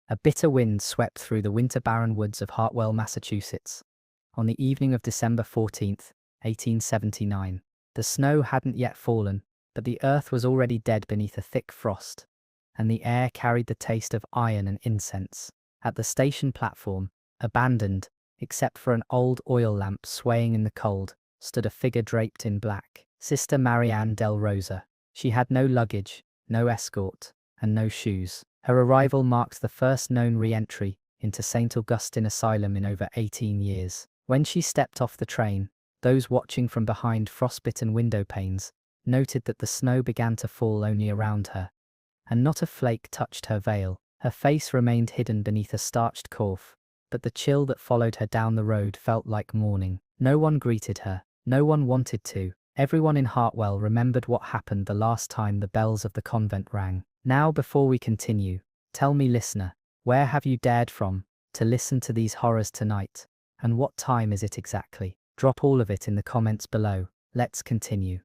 A bitter wind swept through the winter-barren woods of Hartwell, Massachusetts. On the evening of December 14th, 1879, the snow hadn't yet fallen, but the earth was already dead beneath a thick frost, and the air carried the taste of iron and incense. At the station platform, abandoned, except for an old oil lamp swaying in the cold, stood a figure draped in black. Sister Marianne Del Rosa. She had no luggage, no escort, and no shoes. Her arrival marked the first known re-entry into St. Augustine Asylum in over 18 years. When she stepped off the train, those watching from behind frostbitten window panes noted that the snow began to fall only around her, and not a flake touched her veil. Her face remained hidden beneath a starched coif, but the chill that followed her down the road felt like morning. No one greeted her, no one wanted to. Everyone in Hartwell remembered what happened the last time the bells of the convent rang. Now, before we continue, tell me, listener, where have you dared from to listen to these horrors tonight, and what time is it exactly? Drop all of it in the comments below. Let's continue.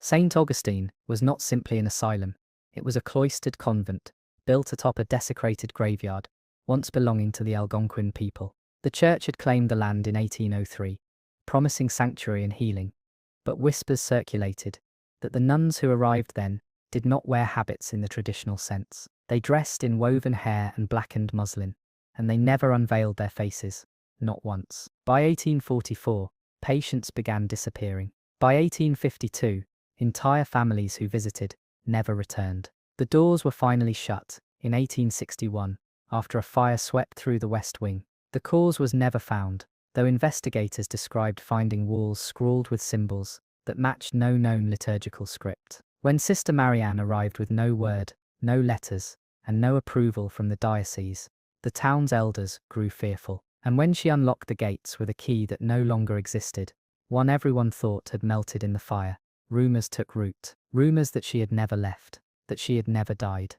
St. Augustine was not simply an asylum, it was a cloistered convent, built atop a desecrated graveyard, once belonging to the Algonquin people. The church had claimed the land in 1803, promising sanctuary and healing, but whispers circulated that the nuns who arrived then did not wear habits in the traditional sense. They dressed in woven hair and blackened muslin, and they never unveiled their faces, not once. By 1844, patients began disappearing. By 1852, entire families who visited never returned. The doors were finally shut in 1861 after a fire swept through the West Wing. The cause was never found, though investigators described finding walls scrawled with symbols that matched no known liturgical script. When Sister Marianne arrived with no word, no letters, and no approval from the diocese, the town's elders grew fearful. And when she unlocked the gates with a key that no longer existed, one everyone thought had melted in the fire, rumors took root. Rumors that she had never left, that she had never died.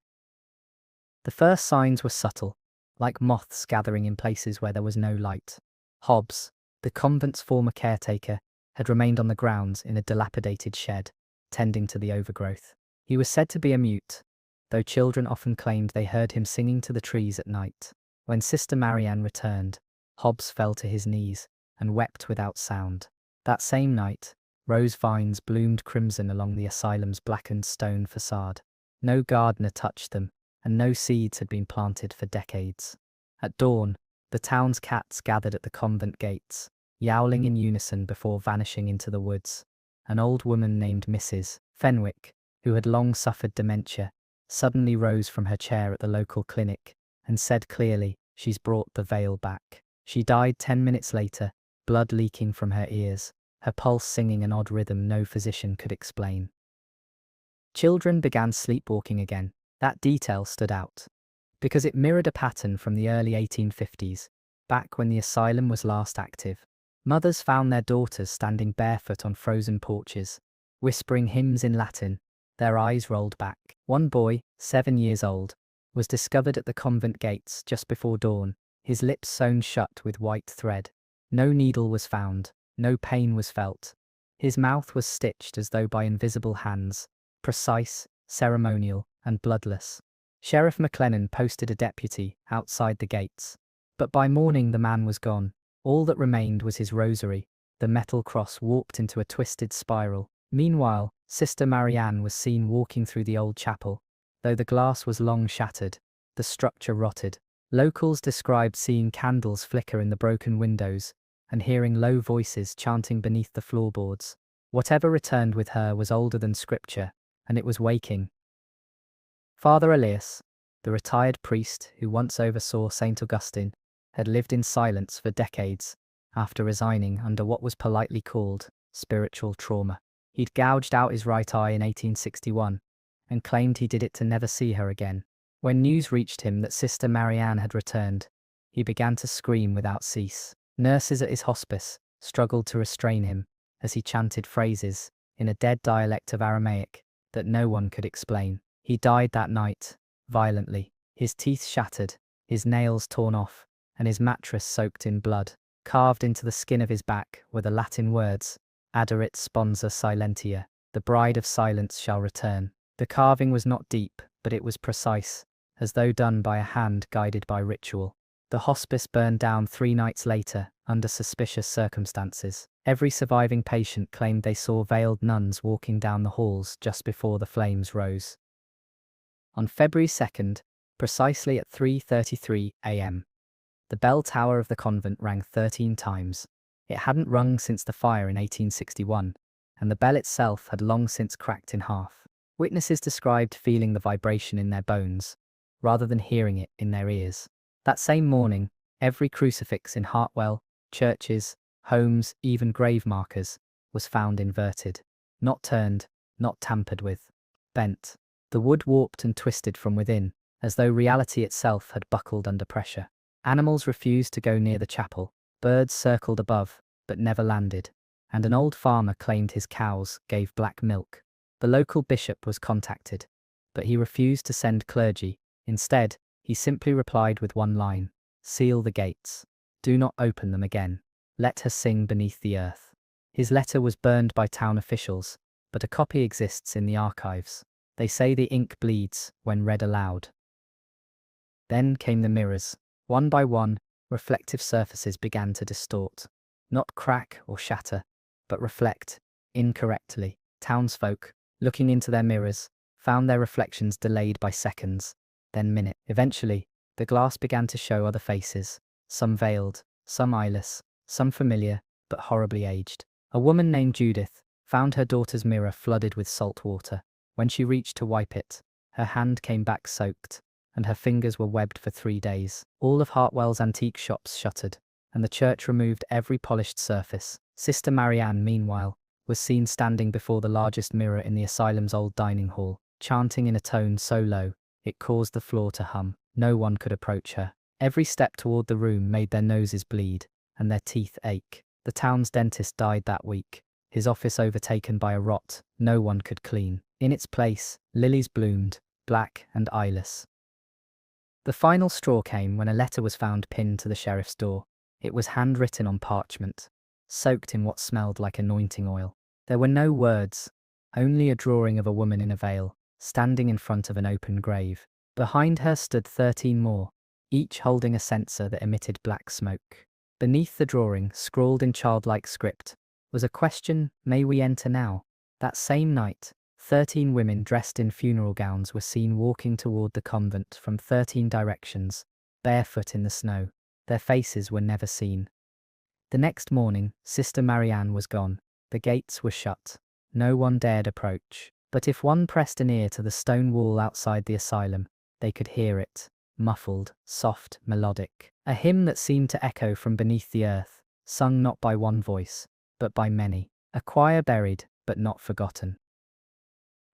The first signs were subtle, like moths gathering in places where there was no light. Hobbs, the convent's former caretaker, had remained on the grounds in a dilapidated shed, tending to the overgrowth. He was said to be a mute, though children often claimed they heard him singing to the trees at night. When Sister Marianne returned, Hobbs fell to his knees and wept without sound. That same night, rose vines bloomed crimson along the asylum's blackened stone facade. No gardener touched them, and no seeds had been planted for decades. At dawn, the town's cats gathered at the convent gates, yowling in unison before vanishing into the woods. An old woman named Mrs. Fenwick, who had long suffered dementia, suddenly rose from her chair at the local clinic and said clearly, "She's brought the veil back." She died 10 minutes later, blood leaking from her ears, her pulse singing an odd rhythm no physician could explain. Children began sleepwalking again. That detail stood out, because it mirrored a pattern from the early 1850s, back when the asylum was last active. Mothers found their daughters standing barefoot on frozen porches, whispering hymns in Latin, their eyes rolled back. One boy, 7 years old, was discovered at the convent gates just before dawn, his lips sewn shut with white thread. No needle was found, no pain was felt. His mouth was stitched as though by invisible hands, precise, ceremonial, and bloodless. Sheriff McLennan posted a deputy outside the gates, but by morning the man was gone. All that remained was his rosary, the metal cross warped into a twisted spiral. Meanwhile, Sister Marianne was seen walking through the old chapel. Though the glass was long shattered, the structure rotted. Locals described seeing candles flicker in the broken windows and hearing low voices chanting beneath the floorboards. Whatever returned with her was older than scripture, and it was waking. Father Elias, the retired priest who once oversaw St. Augustine, had lived in silence for decades after resigning under what was politely called spiritual trauma. He'd gouged out his right eye in 1861 and claimed he did it to never see her again. When news reached him that Sister Marianne had returned, he began to scream without cease. Nurses at his hospice struggled to restrain him as he chanted phrases in a dead dialect of Aramaic that no one could explain. He died that night, violently, his teeth shattered, his nails torn off, and his mattress soaked in blood. Carved into the skin of his back were the Latin words, Aderit sponsa silentia, the bride of silence shall return. The carving was not deep, but it was precise, as though done by a hand guided by ritual. The hospice burned down 3 nights later, under suspicious circumstances. Every surviving patient claimed they saw veiled nuns walking down the halls just before the flames rose. On February 2nd, precisely at 3:33 a.m., the bell tower of the convent rang 13 times. It hadn't rung since the fire in 1861, and the bell itself had long since cracked in half. Witnesses described feeling the vibration in their bones, rather than hearing it in their ears. That same morning, every crucifix in Hartwell, churches, homes, even grave markers, was found inverted. Not turned, not tampered with. Bent. The wood warped and twisted from within, as though reality itself had buckled under pressure. Animals refused to go near the chapel. Birds circled above, but never landed. And an old farmer claimed his cows gave black milk. The local bishop was contacted, but he refused to send clergy. Instead, he simply replied with one line: "Seal the gates. Do not open them again. Let her sing beneath the earth." His letter was burned by town officials, but a copy exists in the archives. They say the ink bleeds when read aloud. Then came the mirrors. One by one, reflective surfaces began to distort. Not crack or shatter, but reflect, incorrectly. Townsfolk, looking into their mirrors, found their reflections delayed by seconds, then minutes. Eventually, the glass began to show other faces, some veiled, some eyeless, some familiar, but horribly aged. A woman named Judith found her daughter's mirror flooded with salt water. When she reached to wipe it, her hand came back soaked, and her fingers were webbed for 3 days. All of Hartwell's antique shops shuttered, and the church removed every polished surface. Sister Marianne, meanwhile, was seen standing before the largest mirror in the asylum's old dining hall, chanting in a tone so low, it caused the floor to hum. No one could approach her. Every step toward the room made their noses bleed, and their teeth ache. The town's dentist died that week, his office overtaken by a rot no one could clean. In its place, lilies bloomed, black and eyeless. The final straw came when a letter was found pinned to the sheriff's door. It was handwritten on parchment, soaked in what smelled like anointing oil. There were no words, only a drawing of a woman in a veil, standing in front of an open grave. Behind her stood 13 more, each holding a censer that emitted black smoke. Beneath the drawing, scrawled in childlike script, was a question: "May we enter now?" That same night, 13 women dressed in funeral gowns were seen walking toward the convent from 13 directions, barefoot in the snow. Their faces were never seen. The next morning, Sister Marianne was gone. The gates were shut. No one dared approach. But if one pressed an ear to the stone wall outside the asylum, they could hear it, muffled, soft, melodic. A hymn that seemed to echo from beneath the earth, sung not by one voice, but by many. A choir buried, but not forgotten.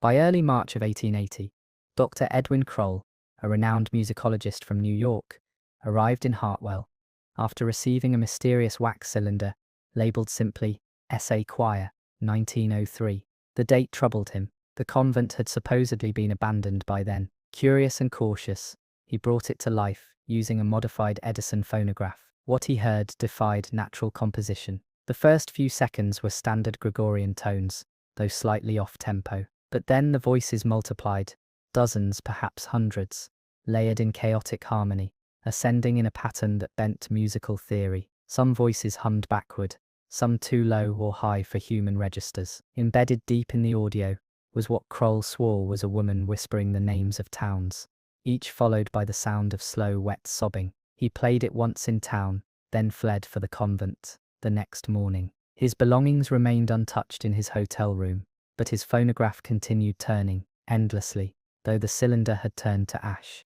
By early March of 1880, Dr. Edwin Kroll, a renowned musicologist from New York, arrived in Hartwell after receiving a mysterious wax cylinder labeled simply S.A. Choir, 1903. The date troubled him. The convent had supposedly been abandoned by then. Curious and cautious, he brought it to life using a modified Edison phonograph. What he heard defied natural composition. The first few seconds were standard Gregorian tones, though slightly off-tempo. But then the voices multiplied, dozens, perhaps hundreds, layered in chaotic harmony, ascending in a pattern that bent musical theory. Some voices hummed backward, some too low or high for human registers. Embedded deep in the audio was what Kroll swore was a woman whispering the names of towns, each followed by the sound of slow, wet sobbing. He played it once in town, then fled for the convent. The next morning, his belongings remained untouched in his hotel room, but his phonograph continued turning, endlessly, though the cylinder had turned to ash.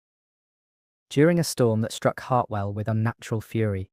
During a storm that struck Hartwell with unnatural fury,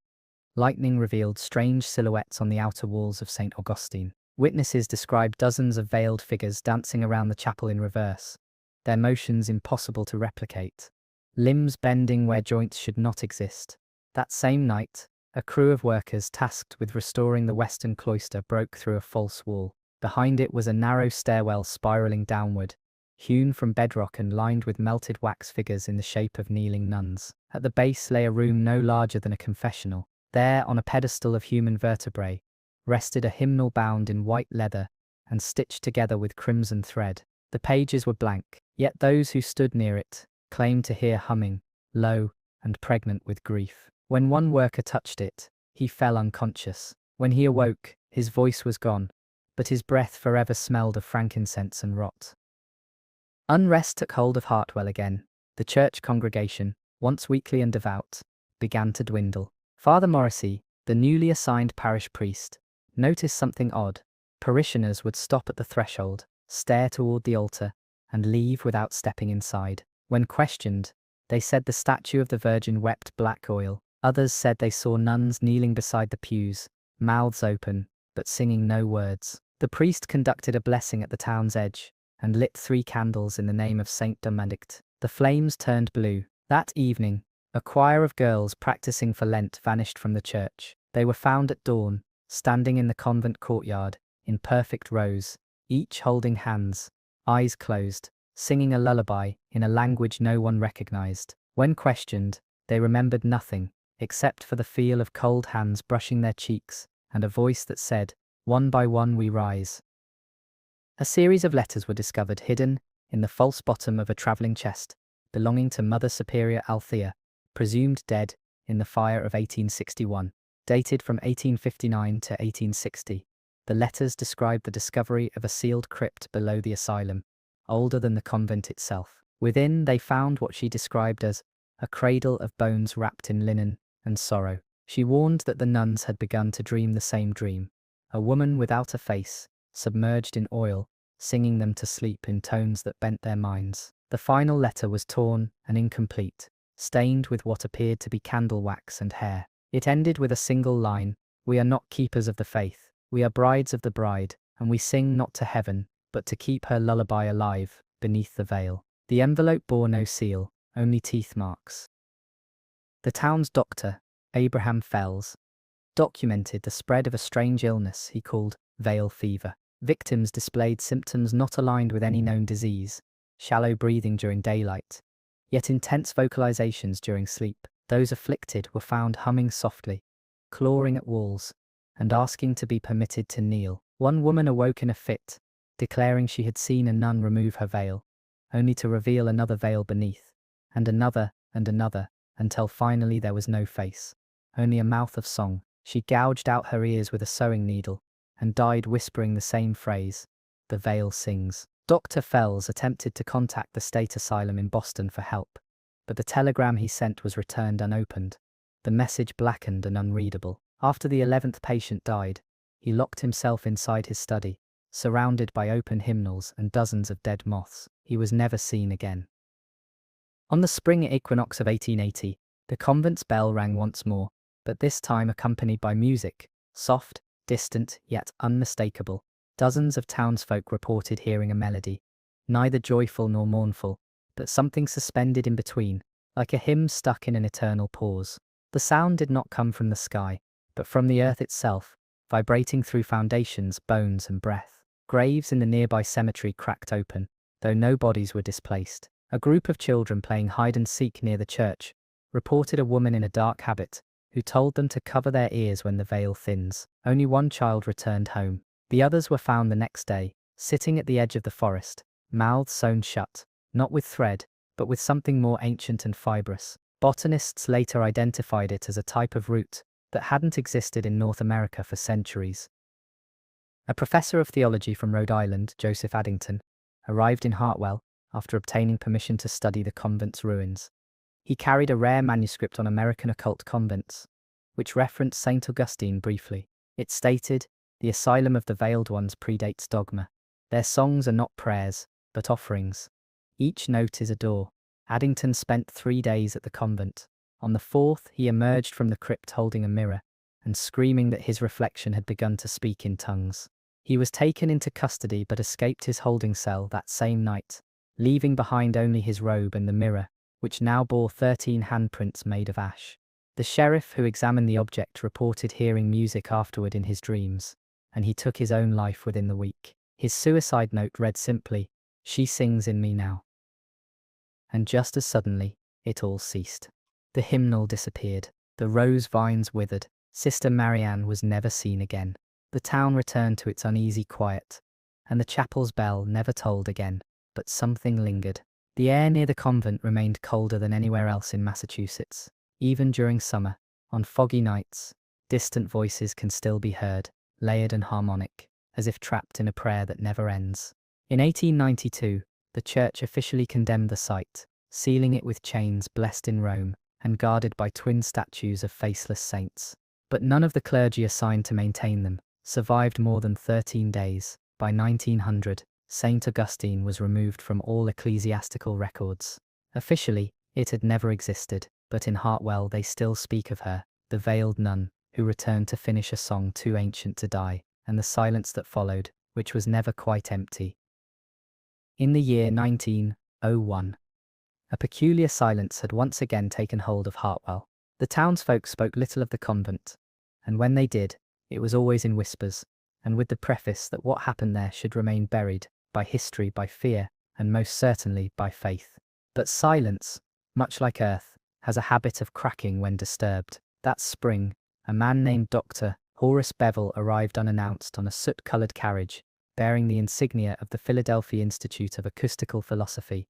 lightning revealed strange silhouettes on the outer walls of St. Augustine. Witnesses described dozens of veiled figures dancing around the chapel in reverse, their motions impossible to replicate, limbs bending where joints should not exist. That same night, a crew of workers tasked with restoring the western cloister broke through a false wall. Behind it was a narrow stairwell spiraling downward, hewn from bedrock and lined with melted wax figures in the shape of kneeling nuns. At the base lay a room no larger than a confessional. There, on a pedestal of human vertebrae, rested a hymnal bound in white leather and stitched together with crimson thread. The pages were blank, yet those who stood near it claimed to hear humming, low and pregnant with grief. When one worker touched it, he fell unconscious. When he awoke, his voice was gone, but his breath forever smelled of frankincense and rot. Unrest took hold of Hartwell again. The church congregation, once weekly and devout, began to dwindle. Father Morrissey, the newly assigned parish priest, noticed something odd. Parishioners would stop at the threshold, stare toward the altar, and leave without stepping inside. When questioned, they said the statue of the Virgin wept black oil. Others said they saw nuns kneeling beside the pews, mouths open, but singing no words. The priest conducted a blessing at the town's edge, and lit 3 candles in the name of Saint Dominic. The flames turned blue. That evening, a choir of girls practicing for Lent vanished from the church. They were found at dawn, standing in the convent courtyard, in perfect rows, each holding hands, eyes closed, singing a lullaby in a language no one recognized. When questioned, they remembered nothing, except for the feel of cold hands brushing their cheeks, and a voice that said, "One by one we rise." A series of letters were discovered hidden in the false bottom of a travelling chest, belonging to Mother Superior Althea, presumed dead in the fire of 1861, dated from 1859 to 1860. The letters described the discovery of a sealed crypt below the asylum, older than the convent itself. Within, they found what she described as a cradle of bones wrapped in linen and sorrow. She warned that the nuns had begun to dream the same dream, a woman without a face, submerged in oil, singing them to sleep in tones that bent their minds. The final letter was torn and incomplete, stained with what appeared to be candle wax and hair. It ended with a single line: "We are not keepers of the faith. We are brides of the bride, and we sing not to heaven, but to keep her lullaby alive beneath the veil." The envelope bore no seal, only teeth marks. The town's doctor, Abraham Fells, documented the spread of a strange illness he called veil fever. Victims displayed symptoms not aligned with any known disease: shallow breathing during daylight, yet intense vocalizations during sleep. Those afflicted were found humming softly, clawing at walls, and asking to be permitted to kneel. One woman awoke in a fit, declaring she had seen a nun remove her veil, only to reveal another veil beneath, and another, until finally there was no face, only a mouth of song. She gouged out her ears with a sewing needle, and died whispering the same phrase: "The veil sings." Dr. Fells attempted to contact the state asylum in Boston for help, but the telegram he sent was returned unopened, the message blackened and unreadable. After the 11th patient died, he locked himself inside his study, surrounded by open hymnals and dozens of dead moths. He was never seen again. On the spring equinox of 1880, the convent's bell rang once more, but this time accompanied by music, soft, distant, yet unmistakable. Dozens of townsfolk reported hearing a melody, neither joyful nor mournful, but something suspended in between, like a hymn stuck in an eternal pause. The sound did not come from the sky, but from the earth itself, vibrating through foundations, bones, and breath. Graves in the nearby cemetery cracked open, though no bodies were displaced. A group of children playing hide-and-seek near the church reported a woman in a dark habit, who told them to cover their ears when the veil thins. Only one child returned home. The others were found the next day, sitting at the edge of the forest, mouths sewn shut, not with thread, but with something more ancient and fibrous. Botanists later identified it as a type of root that hadn't existed in North America for centuries. A professor of theology from Rhode Island, Joseph Addington, arrived in Hartwell after obtaining permission to study the convent's ruins. He carried a rare manuscript on American occult convents, which referenced St. Augustine briefly. It stated, "The asylum of the veiled ones predates dogma. Their songs are not prayers, but offerings. Each note is a door." Addington spent 3 days at the convent. On the 4th, he emerged from the crypt holding a mirror, and screaming that his reflection had begun to speak in tongues. He was taken into custody but escaped his holding cell that same night, leaving behind only his robe and the mirror, which now bore 13 handprints made of ash. The sheriff who examined the object reported hearing music afterward in his dreams, and he took his own life within the week. His suicide note read simply, "She sings in me now." And just as suddenly, it all ceased. The hymnal disappeared, the rose vines withered, Sister Marianne was never seen again. The town returned to its uneasy quiet, and the chapel's bell never tolled again, but something lingered. The air near the convent remained colder than anywhere else in Massachusetts. Even during summer, on foggy nights, distant voices can still be heard, layered and harmonic, as if trapped in a prayer that never ends. In 1892, the church officially condemned the site, sealing it with chains blessed in Rome and guarded by twin statues of faceless saints. But none of the clergy assigned to maintain them survived more than 13 days. By 1900, St. Augustine was removed from all ecclesiastical records. Officially, it had never existed, but in Hartwell they still speak of her, the veiled nun, who returned to finish a song too ancient to die, and the silence that followed, which was never quite empty. In the year 1901, a peculiar silence had once again taken hold of Hartwell. The townsfolk spoke little of the convent, and when they did, it was always in whispers, and with the preface that what happened there should remain buried, by history, by fear, and most certainly by faith. But silence, much like earth, has a habit of cracking when disturbed. That spring, a man named Dr. Horace Bevel arrived unannounced on a soot-colored carriage, bearing the insignia of the Philadelphia Institute of Acoustical Philosophy,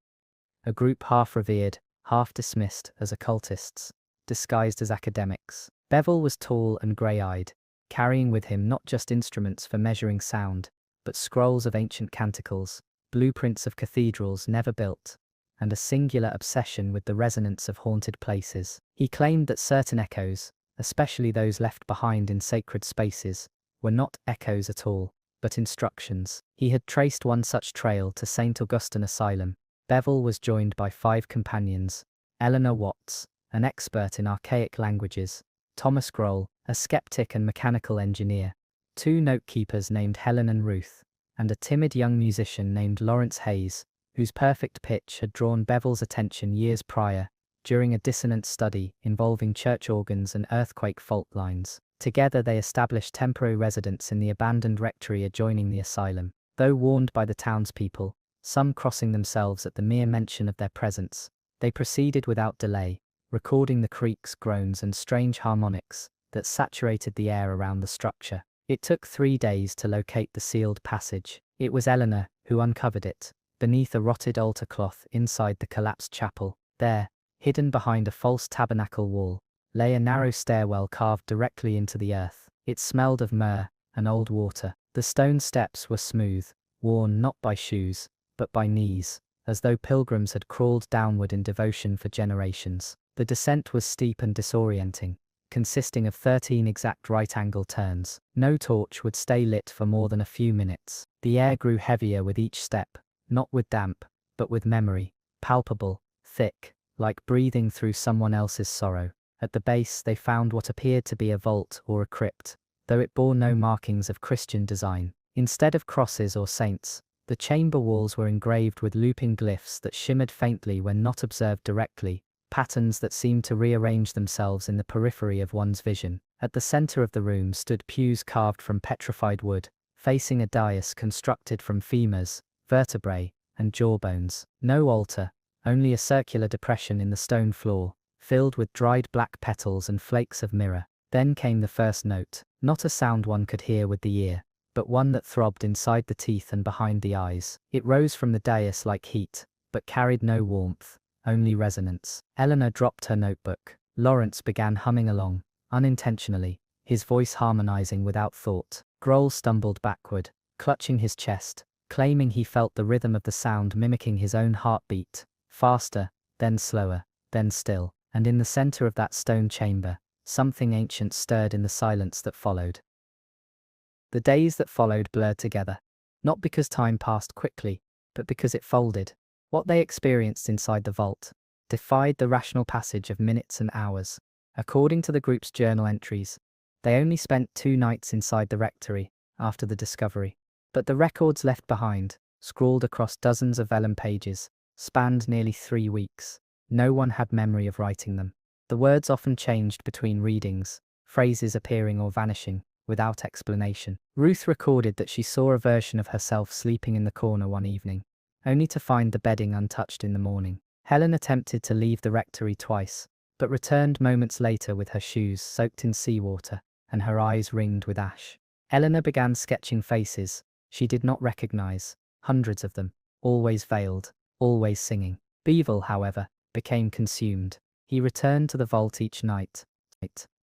a group half revered, half dismissed as occultists, disguised as academics. Bevel was tall and grey-eyed, carrying with him not just instruments for measuring sound, but scrolls of ancient canticles, blueprints of cathedrals never built, and a singular obsession with the resonance of haunted places. He claimed that certain echoes, especially those left behind in sacred spaces, were not echoes at all, but instructions. He had traced one such trail to St. Augustine Asylum. Bevel was joined by 5 companions: Eleanor Watts, an expert in archaic languages; Thomas Grohl, a skeptic and mechanical engineer; 2 note-keepers named Helen and Ruth; and a timid young musician named Lawrence Hayes, whose perfect pitch had drawn Bevel's attention years prior, during a dissonant study involving church organs and earthquake fault lines. Together they established temporary residence in the abandoned rectory adjoining the asylum. Though warned by the townspeople, some crossing themselves at the mere mention of their presence, they proceeded without delay, recording the creaks, groans, and strange harmonics that saturated the air around the structure. It took 3 days to locate the sealed passage. It was Eleanor who uncovered it, beneath a rotted altar cloth inside the collapsed chapel. There, hidden behind a false tabernacle wall, lay a narrow stairwell carved directly into the earth. It smelled of myrrh and old water. The stone steps were smooth, worn not by shoes, but by knees, as though pilgrims had crawled downward in devotion for generations. The descent was steep and disorienting, consisting of 13 exact right-angle turns. No torch would stay lit for more than a few minutes. The air grew heavier with each step, not with damp, but with memory, palpable, thick, like breathing through someone else's sorrow. At the base they found what appeared to be a vault or a crypt, though it bore no markings of Christian design. Instead of crosses or saints, the chamber walls were engraved with looping glyphs that shimmered faintly when not observed directly, patterns that seemed to rearrange themselves in the periphery of one's vision. At the center of the room stood pews carved from petrified wood, facing a dais constructed from femurs, vertebrae, and jawbones. No altar, only a circular depression in the stone floor, filled with dried black petals and flakes of mirror. Then came the first note, not a sound one could hear with the ear, but one that throbbed inside the teeth and behind the eyes. It rose from the dais like heat, but carried no warmth, only resonance. Eleanor dropped her notebook. Lawrence began humming along, unintentionally, his voice harmonizing without thought. Grohl stumbled backward, clutching his chest, claiming he felt the rhythm of the sound mimicking his own heartbeat, faster, then slower, then still. And in the center of that stone chamber, something ancient stirred in the silence that followed. The days that followed blurred together, not because time passed quickly, but because it folded. What they experienced inside the vault defied the rational passage of minutes and hours. According to the group's journal entries, they only spent 2 nights inside the rectory after the discovery. But the records left behind, scrawled across dozens of vellum pages, spanned nearly 3 weeks. No one had memory of writing them. The words often changed between readings, phrases appearing or vanishing, without explanation. Ruth recorded that she saw a version of herself sleeping in the corner one evening, only to find the bedding untouched in the morning. Helen attempted to leave the rectory twice, but returned moments later with her shoes soaked in seawater and her eyes ringed with ash. Eleanor began sketching faces she did not recognize, hundreds of them, always veiled, always singing. Bevel, however, became consumed. He returned to the vault each night,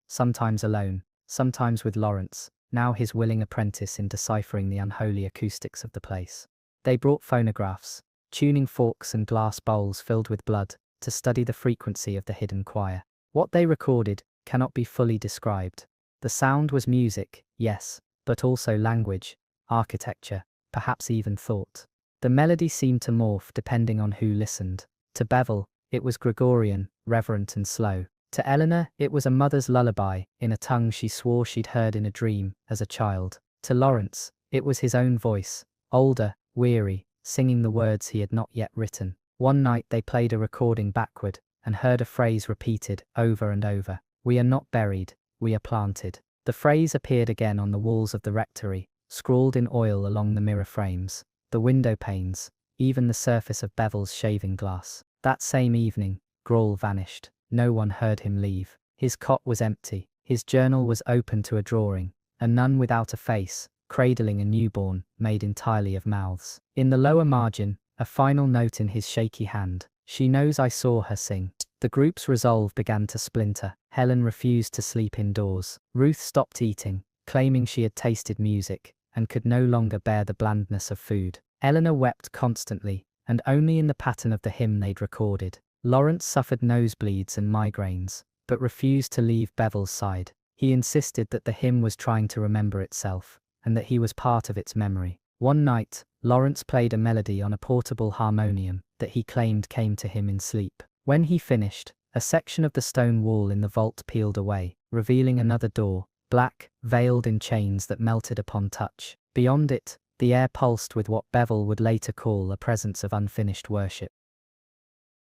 sometimes alone, sometimes with Lawrence, now his willing apprentice in deciphering the unholy acoustics of the place. They brought phonographs, tuning forks and glass bowls filled with blood, to study the frequency of the hidden choir. What they recorded cannot be fully described. The sound was music, yes, but also language, architecture, perhaps even thought. The melody seemed to morph depending on who listened. To Bevel, it was Gregorian, reverent and slow. To Eleanor, it was a mother's lullaby, in a tongue she swore she'd heard in a dream, as a child. To Lawrence, it was his own voice, older, weary, singing the words he had not yet written. One night they played a recording backward, and heard a phrase repeated, over and over. "We are not buried, we are planted." The phrase appeared again on the walls of the rectory, scrawled in oil along the mirror frames, the window panes, even the surface of Bevel's shaving glass. That same evening, Grawl vanished. No one heard him leave. His cot was empty. His journal was open to a drawing, a nun without a face, cradling a newborn, made entirely of mouths. In the lower margin, a final note in his shaky hand. "She knows I saw her sing." The group's resolve began to splinter. Helen refused to sleep indoors. Ruth stopped eating, claiming she had tasted music, and could no longer bear the blandness of food. Eleanor wept constantly, and only in the pattern of the hymn they'd recorded. Lawrence suffered nosebleeds and migraines, but refused to leave Bevel's side. He insisted that the hymn was trying to remember itself, and that he was part of its memory. One night, Lawrence played a melody on a portable harmonium that he claimed came to him in sleep. When he finished, a section of the stone wall in the vault peeled away, revealing another door, black, veiled in chains that melted upon touch. Beyond it, the air pulsed with what Bevel would later call a presence of unfinished worship.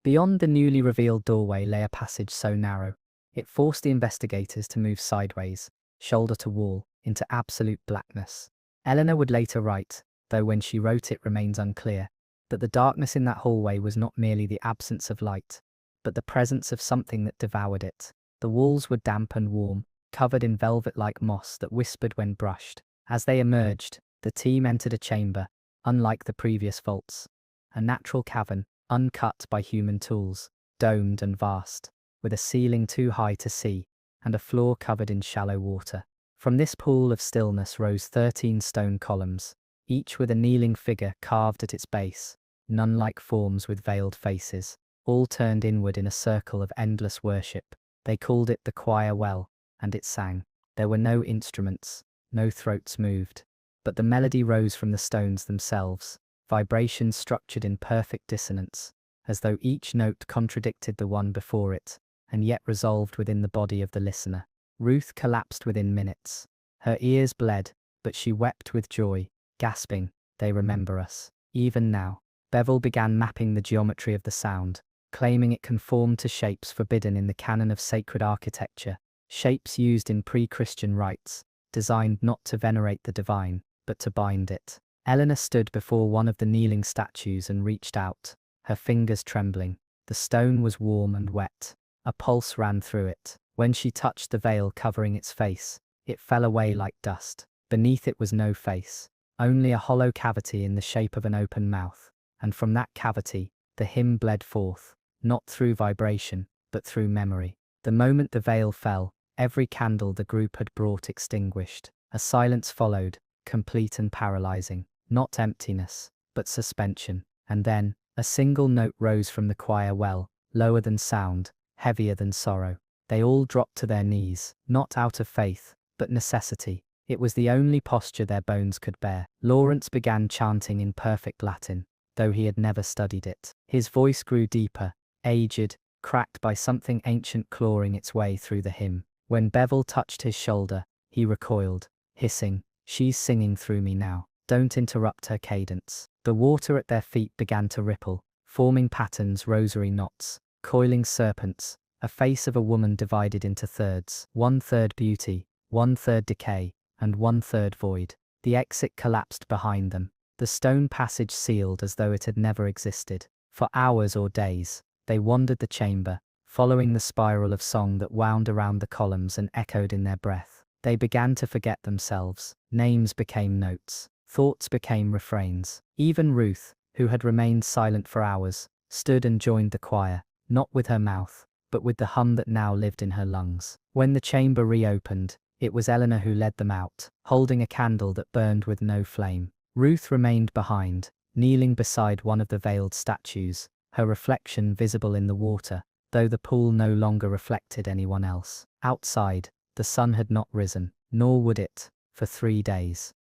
Beyond the newly revealed doorway lay a passage so narrow, it forced the investigators to move sideways, shoulder to wall, into absolute blackness. Eleanor would later write, though when she wrote it remains unclear, that the darkness in that hallway was not merely the absence of light, but the presence of something that devoured it. The walls were damp and warm, covered in velvet-like moss that whispered when brushed. As they emerged, the team entered a chamber, unlike the previous vaults, a natural cavern, uncut by human tools, domed and vast, with a ceiling too high to see, and a floor covered in shallow water. From this pool of stillness rose 13 stone columns, each with a kneeling figure carved at its base, nun-like forms with veiled faces, all turned inward in a circle of endless worship. They called it the choir well, and it sang. There were no instruments, no throats moved, but the melody rose from the stones themselves, vibrations structured in perfect dissonance, as though each note contradicted the one before it, and yet resolved within the body of the listener. Ruth collapsed within minutes. Her ears bled, but she wept with joy, gasping, "They remember us." Even now, Bevel began mapping the geometry of the sound, claiming it conformed to shapes forbidden in the canon of sacred architecture, shapes used in pre-Christian rites, designed not to venerate the divine, but to bind it. Eleanor stood before one of the kneeling statues and reached out, her fingers trembling. The stone was warm and wet. A pulse ran through it. When she touched the veil covering its face, it fell away like dust. Beneath it was no face, only a hollow cavity in the shape of an open mouth, and from that cavity, the hymn bled forth, not through vibration, but through memory. The moment the veil fell, every candle the group had brought extinguished. A silence followed, complete and paralyzing, not emptiness, but suspension. And then, a single note rose from the choir well, lower than sound, heavier than sorrow. They all dropped to their knees, not out of faith, but necessity. It was the only posture their bones could bear. Lawrence began chanting in perfect Latin, though he had never studied it. His voice grew deeper, aged, cracked by something ancient clawing its way through the hymn. When Bevel touched his shoulder, he recoiled, hissing, "She's singing through me now. Don't interrupt her cadence." The water at their feet began to ripple, forming patterns, rosary knots, coiling serpents, a face of a woman divided into thirds, 1/3 beauty, 1/3 decay, and 1/3 void. The exit collapsed behind them, the stone passage sealed as though it had never existed. For hours or days, they wandered the chamber, following the spiral of song that wound around the columns and echoed in their breath. They began to forget themselves. Names became notes. Thoughts became refrains. Even Ruth, who had remained silent for hours, stood and joined the choir, not with her mouth, but with the hum that now lived in her lungs. When the chamber reopened, it was Eleanor who led them out, holding a candle that burned with no flame. Ruth remained behind, kneeling beside one of the veiled statues, her reflection visible in the water, though the pool no longer reflected anyone else. Outside, the sun had not risen, nor would it, for 3 days.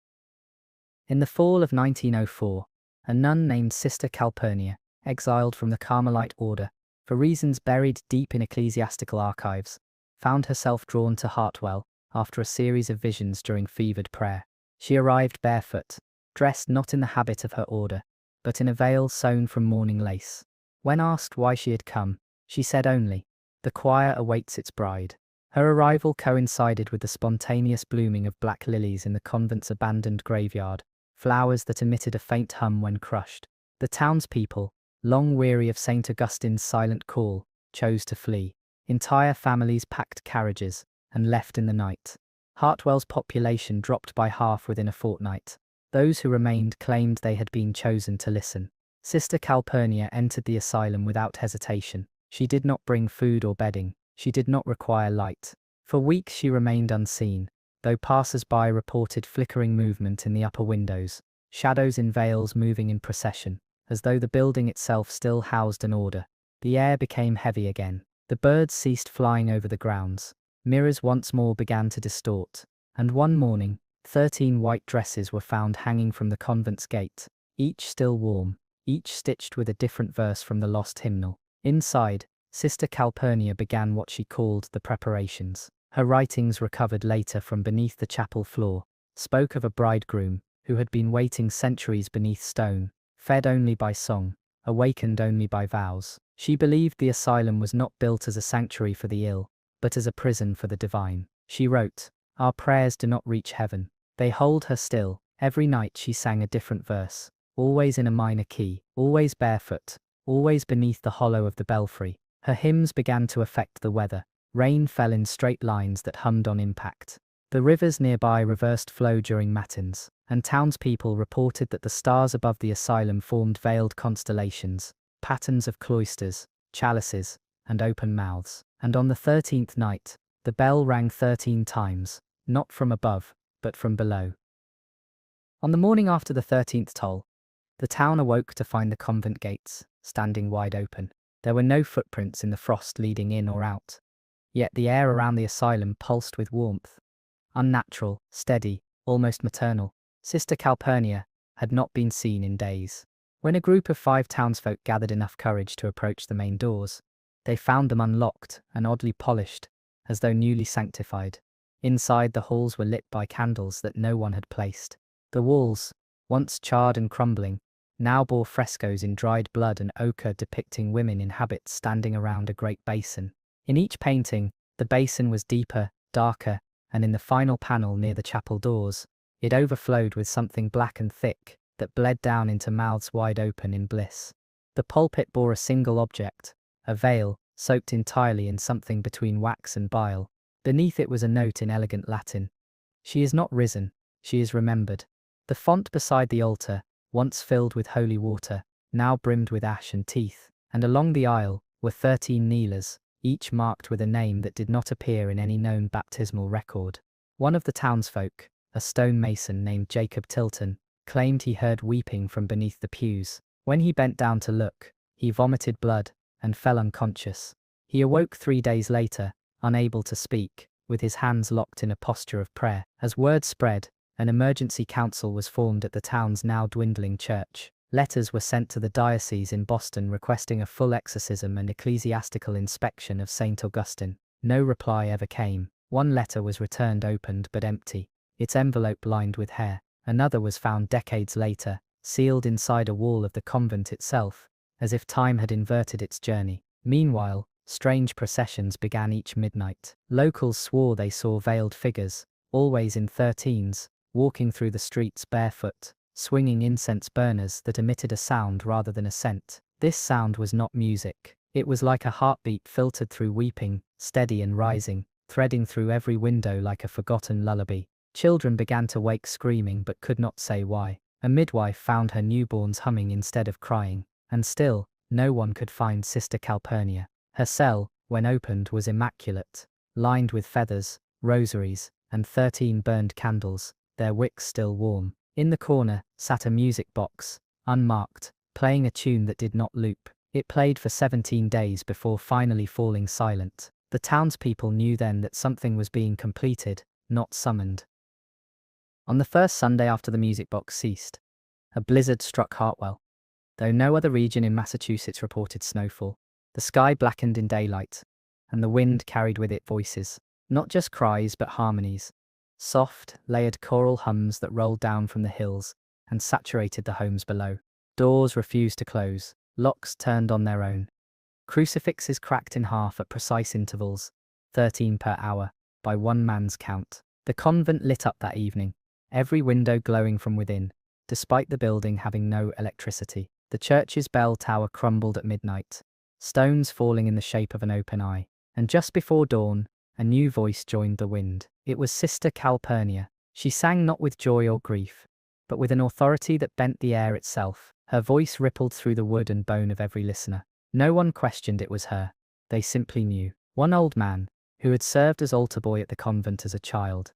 In the fall of 1904, a nun named Sister Calpurnia, exiled from the Carmelite order, for reasons buried deep in ecclesiastical archives, found herself drawn to Hartwell after a series of visions during fevered prayer. She arrived barefoot, dressed not in the habit of her order, but in a veil sewn from mourning lace. When asked why she had come, she said only, "The choir awaits its bride." Her arrival coincided with the spontaneous blooming of black lilies in the convent's abandoned graveyard, flowers that emitted a faint hum when crushed. The townspeople, long weary of St. Augustine's silent call, chose to flee. Entire families packed carriages and left in the night. Hartwell's population dropped by half within a fortnight. Those who remained claimed they had been chosen to listen. Sister Calpurnia entered the asylum without hesitation. She did not bring food or bedding. She did not require light. For weeks she remained unseen, though passers-by reported flickering movement in the upper windows, shadows in veils moving in procession, as though the building itself still housed an order. The air became heavy again. The birds ceased flying over the grounds. Mirrors once more began to distort, and one morning, 13 white dresses were found hanging from the convent's gate, each still warm, each stitched with a different verse from the lost hymnal. Inside, Sister Calpurnia began what she called the preparations. Her writings, recovered later from beneath the chapel floor, spoke of a bridegroom who had been waiting centuries beneath stone, fed only by song, awakened only by vows. She believed the asylum was not built as a sanctuary for the ill, but as a prison for the divine. She wrote, "Our prayers do not reach heaven. They hold her still." Every night she sang a different verse, always in a minor key, always barefoot, always beneath the hollow of the belfry. Her hymns began to affect the weather. Rain fell in straight lines that hummed on impact. The rivers nearby reversed flow during matins, and townspeople reported that the stars above the asylum formed veiled constellations, patterns of cloisters, chalices, and open mouths. And on the 13th night, the bell rang 13 times, not from above, but from below. On the morning after the 13th toll, the town awoke to find the convent gates standing wide open. There were no footprints in the frost leading in or out. Yet the air around the asylum pulsed with warmth. Unnatural, steady, almost maternal. Sister Calpurnia had not been seen in days. When a group of 5 townsfolk gathered enough courage to approach the main doors, they found them unlocked and oddly polished, as though newly sanctified. Inside, the halls were lit by candles that no one had placed. The walls, once charred and crumbling, now bore frescoes in dried blood and ochre depicting women in habits standing around a great basin. In each painting, the basin was deeper, darker, and in the final panel near the chapel doors, it overflowed with something black and thick that bled down into mouths wide open in bliss. The pulpit bore a single object, a veil, soaked entirely in something between wax and bile. Beneath it was a note in elegant Latin. "She is not risen, she is remembered." The font beside the altar, once filled with holy water, now brimmed with ash and teeth, and along the aisle were 13 kneelers, each marked with a name that did not appear in any known baptismal record. One of the townsfolk, a stonemason named Jacob Tilton, claimed he heard weeping from beneath the pews. When he bent down to look, he vomited blood and fell unconscious. He awoke 3 days later, unable to speak, with his hands locked in a posture of prayer. As word spread, an emergency council was formed at the town's now dwindling church. Letters were sent to the diocese in Boston requesting a full exorcism and ecclesiastical inspection of St. Augustine. No reply ever came. One letter was returned opened but empty, its envelope lined with hair. Another was found decades later, sealed inside a wall of the convent itself, as if time had inverted its journey. Meanwhile, strange processions began each midnight. Locals swore they saw veiled figures, always in 13s, walking through the streets barefoot, swinging incense burners that emitted a sound rather than a scent. This sound was not music. It was like a heartbeat filtered through weeping, steady and rising, threading through every window like a forgotten lullaby. Children began to wake screaming but could not say why. A midwife found her newborns humming instead of crying. And still, no one could find Sister Calpurnia. Her cell, when opened, was immaculate, lined with feathers, rosaries, and 13 burned candles, their wicks still warm. In the corner sat a music box, unmarked, playing a tune that did not loop. It played for 17 days before finally falling silent. The townspeople knew then that something was being completed, not summoned. On the first Sunday after the music box ceased, a blizzard struck Hartwell. Though no other region in Massachusetts reported snowfall, the sky blackened in daylight, and the wind carried with it voices, not just cries but harmonies, soft, layered choral hums that rolled down from the hills and saturated the homes below. Doors refused to close, locks turned on their own. Crucifixes cracked in half at precise intervals, 13 per hour, by one man's count. The convent lit up that evening, every window glowing from within, despite the building having no electricity. The church's bell tower crumbled at midnight, stones falling in the shape of an open eye. And just before dawn, a new voice joined the wind. It was Sister Calpurnia. She sang not with joy or grief, but with an authority that bent the air itself. Her voice rippled through the wood and bone of every listener. No one questioned it was her. They simply knew. One old man, who had served as altar boy at the convent as a child,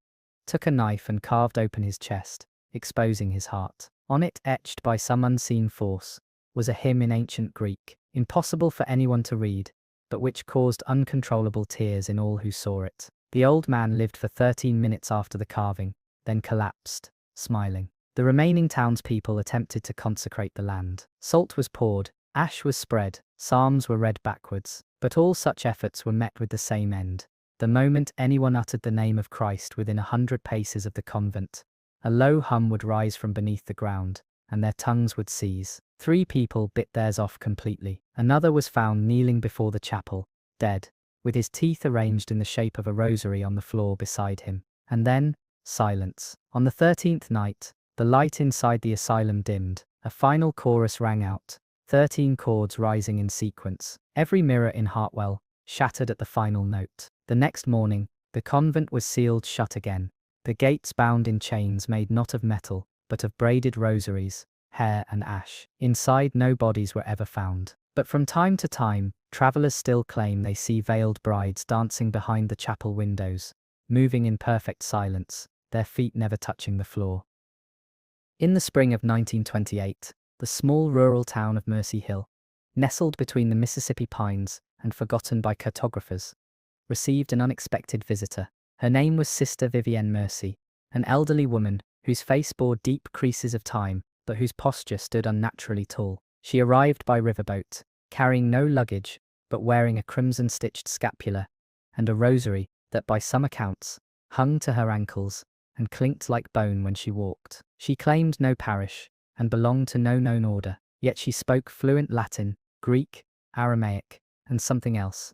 took a knife and carved open his chest, exposing his heart. On it, etched by some unseen force, was a hymn in ancient Greek, impossible for anyone to read, but which caused uncontrollable tears in all who saw it. The old man lived for 13 minutes after the carving, then collapsed, smiling. The remaining townspeople attempted to consecrate the land. Salt was poured, ash was spread, psalms were read backwards, but all such efforts were met with the same end. The moment anyone uttered the name of Christ within 100 paces of the convent, a low hum would rise from beneath the ground, and their tongues would seize. 3 people bit theirs off completely. Another was found kneeling before the chapel, dead, with his teeth arranged in the shape of a rosary on the floor beside him. And then, silence. On the 13th night, the light inside the asylum dimmed. A final chorus rang out, 13 chords rising in sequence. Every mirror in Hartwell shattered at the final note. The next morning, the convent was sealed shut again. The gates bound in chains made not of metal, but of braided rosaries, hair and ash. Inside no bodies were ever found. But from time to time, travelers still claim they see veiled brides dancing behind the chapel windows, moving in perfect silence, their feet never touching the floor. In the spring of 1928, the small rural town of Mercy Hill, nestled between the Mississippi pines and forgotten by cartographers, received an unexpected visitor. Her name was Sister Vivienne Mercy, an elderly woman whose face bore deep creases of time, but whose posture stood unnaturally tall. She arrived by riverboat, carrying no luggage, but wearing a crimson-stitched scapular and a rosary that, by some accounts, hung to her ankles and clinked like bone when she walked. She claimed no parish and belonged to no known order, yet she spoke fluent Latin, Greek, Aramaic, and something else.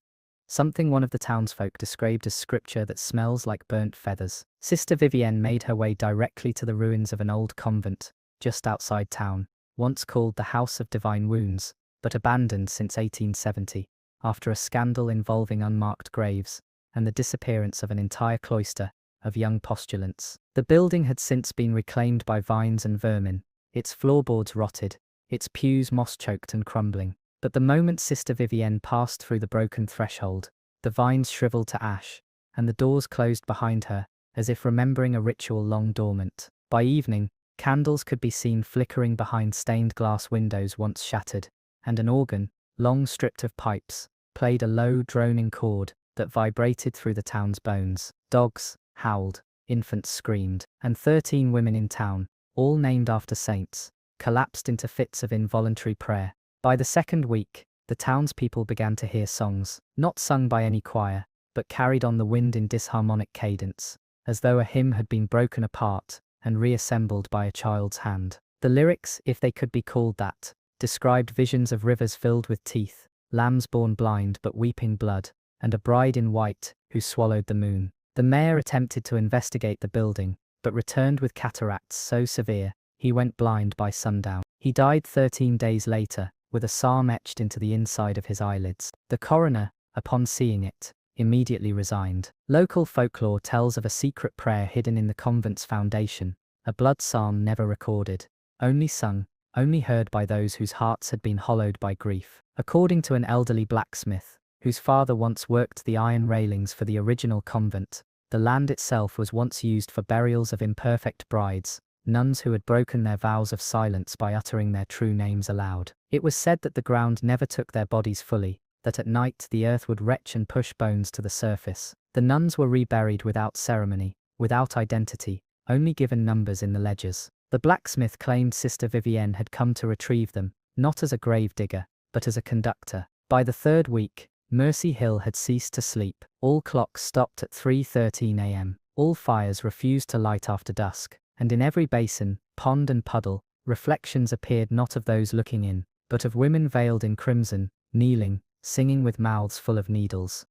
Something one of the townsfolk described as scripture that smells like burnt feathers. Sister Vivienne made her way directly to the ruins of an old convent, just outside town, once called the House of Divine Wounds, but abandoned since 1870, after a scandal involving unmarked graves and the disappearance of an entire cloister of young postulants. The building had since been reclaimed by vines and vermin, its floorboards rotted, its pews moss-choked and crumbling. But the moment Sister Vivienne passed through the broken threshold, the vines shriveled to ash, and the doors closed behind her, as if remembering a ritual long dormant. By evening, candles could be seen flickering behind stained glass windows once shattered, and an organ, long stripped of pipes, played a low, droning chord that vibrated through the town's bones. Dogs howled, infants screamed, and 13 women in town, all named after saints, collapsed into fits of involuntary prayer. By the second week, the townspeople began to hear songs, not sung by any choir, but carried on the wind in disharmonic cadence, as though a hymn had been broken apart and reassembled by a child's hand. The lyrics, if they could be called that, described visions of rivers filled with teeth, lambs born blind but weeping blood, and a bride in white who swallowed the moon. The mayor attempted to investigate the building, but returned with cataracts so severe he went blind by sundown. He died 13 days later, with a psalm etched into the inside of his eyelids. The coroner, upon seeing it, immediately resigned. Local folklore tells of a secret prayer hidden in the convent's foundation, a blood psalm never recorded, only sung, only heard by those whose hearts had been hollowed by grief. According to an elderly blacksmith, whose father once worked the iron railings for the original convent, the land itself was once used for burials of imperfect brides, nuns who had broken their vows of silence by uttering their true names aloud. It was said that the ground never took their bodies fully, that at night the earth would retch and push bones to the surface. The nuns were reburied without ceremony, without identity, only given numbers in the ledgers. The blacksmith claimed Sister Vivienne had come to retrieve them, not as a grave digger, but as a conductor. By the third week, Mercy Hill had ceased to sleep. All clocks stopped at 3:13 a.m. All fires refused to light after dusk, and in every basin, pond and puddle, reflections appeared not of those looking in, but of women veiled in crimson, kneeling, singing with mouths full of needles.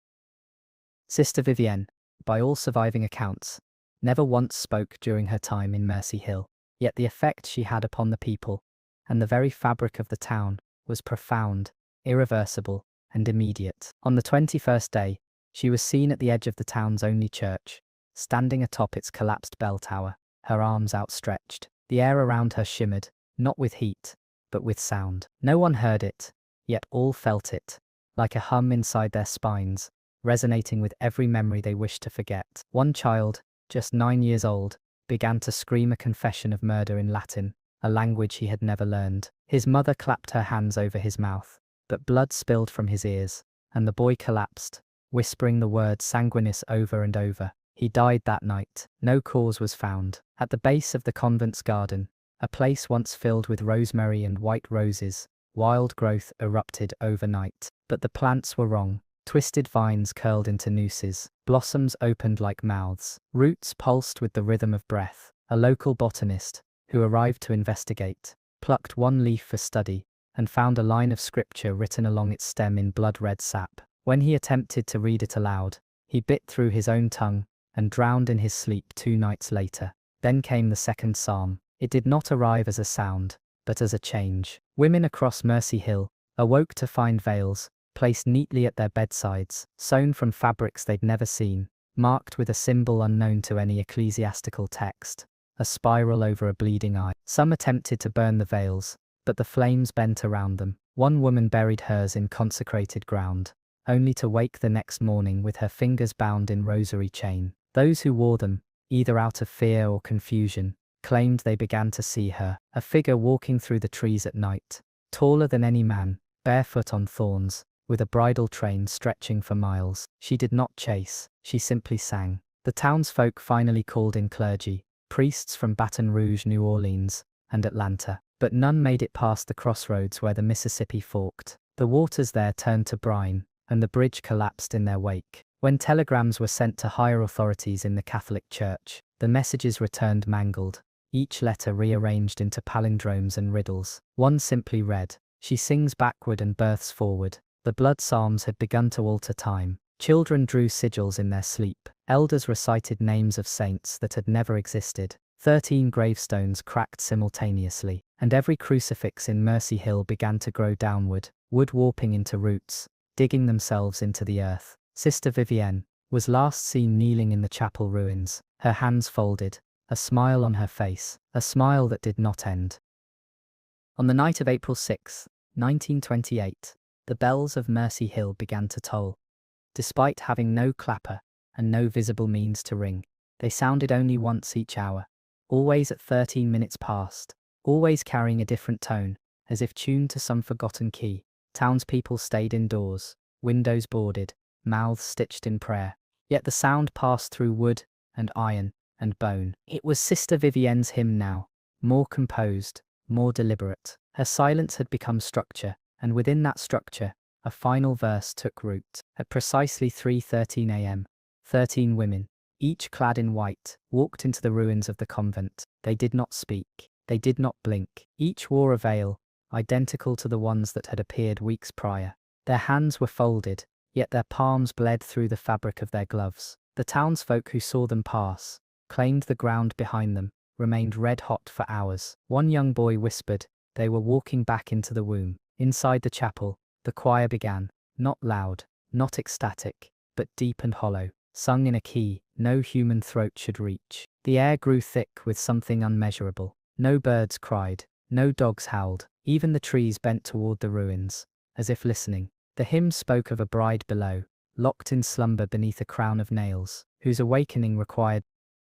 Sister Vivienne, by all surviving accounts, never once spoke during her time in Mercy Hill, yet the effect she had upon the people, and the very fabric of the town, was profound, irreversible, and immediate. On the 21st day, she was seen at the edge of the town's only church, standing atop its collapsed bell tower, her arms outstretched. The air around her shimmered, not with heat, but with sound. No one heard it, yet all felt it, like a hum inside their spines, resonating with every memory they wished to forget. One child, just 9 years old, began to scream a confession of murder in Latin, a language he had never learned. His mother clapped her hands over his mouth, but blood spilled from his ears, and the boy collapsed, whispering the word sanguinis over and over. He died that night. No cause was found. At the base of the convent's garden, a place once filled with rosemary and white roses, wild growth erupted overnight. But the plants were wrong. Twisted vines curled into nooses, blossoms opened like mouths, roots pulsed with the rhythm of breath. A local botanist, who arrived to investigate, plucked one leaf for study, and found a line of scripture written along its stem in blood-red sap. When he attempted to read it aloud, he bit through his own tongue, and drowned in his sleep 2 nights later. Then came the second psalm. It did not arrive as a sound, but as a change. Women across Mercy Hill awoke to find veils, placed neatly at their bedsides, sewn from fabrics they'd never seen, marked with a symbol unknown to any ecclesiastical text, a spiral over a bleeding eye. Some attempted to burn the veils, but the flames bent around them. One woman buried hers in consecrated ground, only to wake the next morning with her fingers bound in rosary chain. Those who wore them, either out of fear or confusion, claimed they began to see her, a figure walking through the trees at night, taller than any man, barefoot on thorns, with a bridal train stretching for miles. She did not chase, she simply sang. The townsfolk finally called in clergy, priests from Baton Rouge, New Orleans, and Atlanta, but none made it past the crossroads where the Mississippi forked. The waters there turned to brine, and the bridge collapsed in their wake. When telegrams were sent to higher authorities in the Catholic Church, the messages returned mangled, each letter rearranged into palindromes and riddles. One simply read, "She sings backward and births forward." The blood psalms had begun to alter time. Children drew sigils in their sleep. Elders recited names of saints that had never existed. 13 gravestones cracked simultaneously, and every crucifix in Mercy Hill began to grow downward, wood warping into roots, digging themselves into the earth. Sister Vivienne was last seen kneeling in the chapel ruins, her hands folded, a smile on her face, a smile that did not end. On the night of April 6, 1928, the bells of Mercy Hill began to toll. Despite having no clapper and no visible means to ring, they sounded only once each hour, always at 13 minutes past, always carrying a different tone, as if tuned to some forgotten key. Townspeople stayed indoors, windows boarded, mouths stitched in prayer. Yet the sound passed through wood and iron and bone. It was Sister Vivienne's hymn now, more composed, more deliberate. Her silence had become structure, and within that structure, a final verse took root. At precisely 3:13 a.m., 13 women, each clad in white, walked into the ruins of the convent. They did not speak. They did not blink. Each wore a veil, identical to the ones that had appeared weeks prior. Their hands were folded, yet their palms bled through the fabric of their gloves. The townsfolk who saw them pass claimed the ground behind them remained red-hot for hours. One young boy whispered they were walking back into the womb. Inside the chapel, the choir began, not loud, not ecstatic, but deep and hollow, sung in a key no human throat should reach. The air grew thick with something unmeasurable. No birds cried, no dogs howled, even the trees bent toward the ruins, as if listening. The hymn spoke of a bride below, locked in slumber beneath a crown of nails, whose awakening required.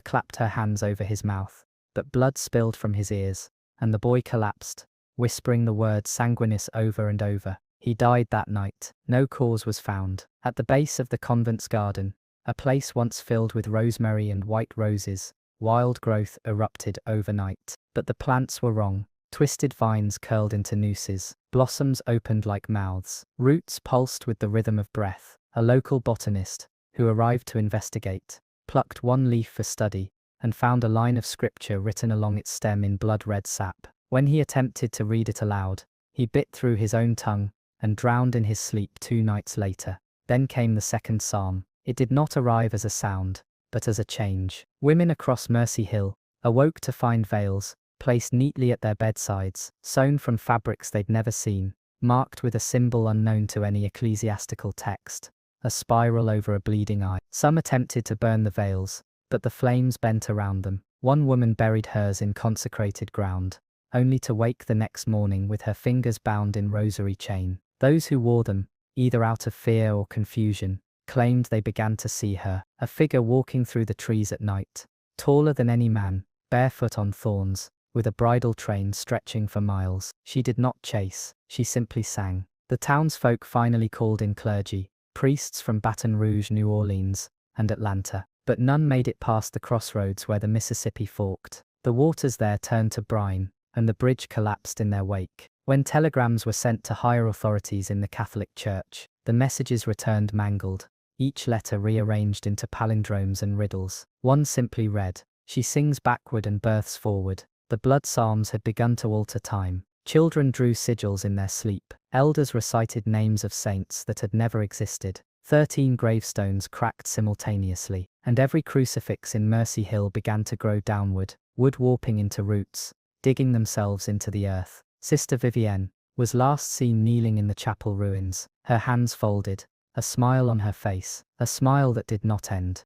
Clapped her hands over his mouth, but blood spilled from his ears, and the boy collapsed, whispering the word sanguinis over and over. He died that night. No cause was found. At the base of the convent's garden, a place once filled with rosemary and white roses, wild growth erupted overnight. But the plants were wrong. Twisted vines curled into nooses, blossoms opened like mouths, roots pulsed with the rhythm of breath. A local botanist, who arrived to investigate, plucked one leaf for study, and found a line of scripture written along its stem in blood-red sap. When he attempted to read it aloud, he bit through his own tongue, and drowned in his sleep 2 nights later. Then came the second psalm. It did not arrive as a sound, but as a change. Women across Mercy Hill awoke to find veils, placed neatly at their bedsides, sewn from fabrics they'd never seen, marked with a symbol unknown to any ecclesiastical text, a spiral over a bleeding eye. Some attempted to burn the veils, but the flames bent around them. One woman buried hers in consecrated ground, only to wake the next morning with her fingers bound in rosary chain. Those who wore them, either out of fear or confusion, claimed they began to see her, a figure walking through the trees at night, taller than any man, barefoot on thorns, with a bridal train stretching for miles. She did not chase, she simply sang. The townsfolk finally called in clergy, priests from Baton Rouge, New Orleans, and Atlanta, but none made it past the crossroads where the Mississippi forked. The waters there turned to brine, and the bridge collapsed in their wake. When telegrams were sent to higher authorities in the Catholic Church, the messages returned mangled, each letter rearranged into palindromes and riddles. One simply read, "She sings backward and births forward." The blood psalms had begun to alter time. Children drew sigils in their sleep. Elders recited names of saints that had never existed. 13 gravestones cracked simultaneously, and every crucifix in Mercy Hill began to grow downward, wood warping into roots, digging themselves into the earth. Sister Vivienne was last seen kneeling in the chapel ruins, her hands folded, a smile on her face, a smile that did not end.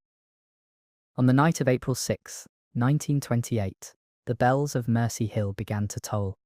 On the night of April 6, 1928, the bells of Mercy Hill began to toll.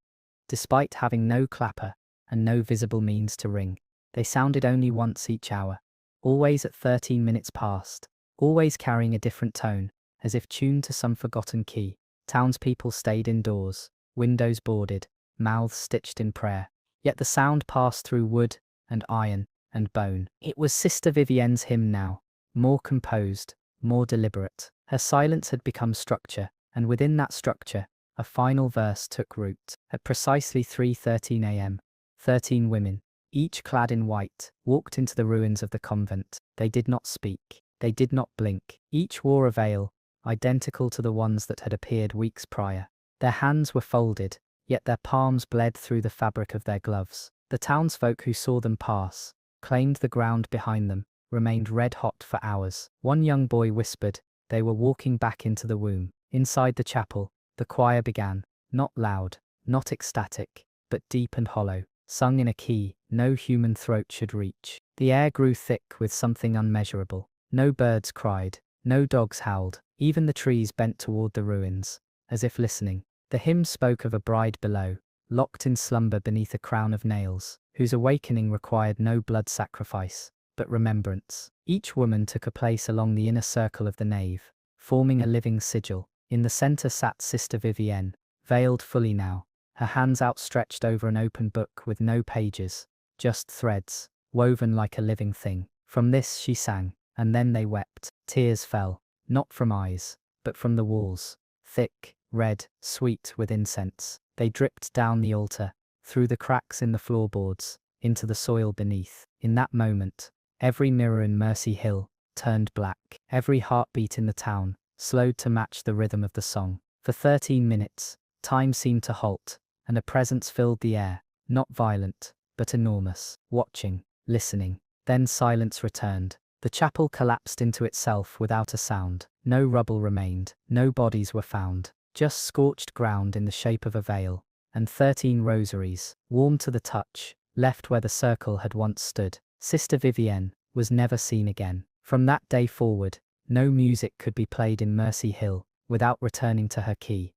Despite having no clapper and no visible means to ring, they sounded only once each hour, always at 13 minutes past, always carrying a different tone, as if tuned to some forgotten key. Townspeople stayed indoors, windows boarded, mouths stitched in prayer. Yet the sound passed through wood and iron and bone. It was Sister Vivienne's hymn now, more composed, more deliberate. Her silence had become structure, and within that structure, a final verse took root. At precisely 3:13 a.m., 13 women, each clad in white, walked into the ruins of the convent. They did not speak. They did not blink. Each wore a veil, identical to the ones that had appeared weeks prior. Their hands were folded, yet their palms bled through the fabric of their gloves. The townsfolk who saw them pass claimed the ground behind them remained red-hot for hours. One young boy whispered they were walking back into the womb. Inside the chapel, the choir began, not loud, not ecstatic, but deep and hollow, sung in a key no human throat should reach. The air grew thick with something unmeasurable. No birds cried, no dogs howled, even the trees bent toward the ruins, as if listening. The hymn spoke of a bride below, locked in slumber beneath a crown of nails, whose awakening required no blood sacrifice, but remembrance. Each woman took a place along the inner circle of the nave, forming a living sigil. In the center sat Sister Vivienne, veiled fully now, her hands outstretched over an open book with no pages, just threads, woven like a living thing. From this she sang, and then they wept. Tears fell, not from eyes, but from the walls, thick, red, sweet with incense. They dripped down the altar, through the cracks in the floorboards, into the soil beneath. In that moment, every mirror in Mercy Hill turned black. Every heartbeat in the town slowed to match the rhythm of the song. For 13 minutes, time seemed to halt, and a presence filled the air, not violent, but enormous. Watching, listening. Then silence returned. The chapel collapsed into itself without a sound. No rubble remained, no bodies were found, just scorched ground in the shape of a veil, and 13 rosaries, warm to the touch, left where the circle had once stood. Sister Vivienne was never seen again. From that day forward, no music could be played in Mercy Hill without returning to her key.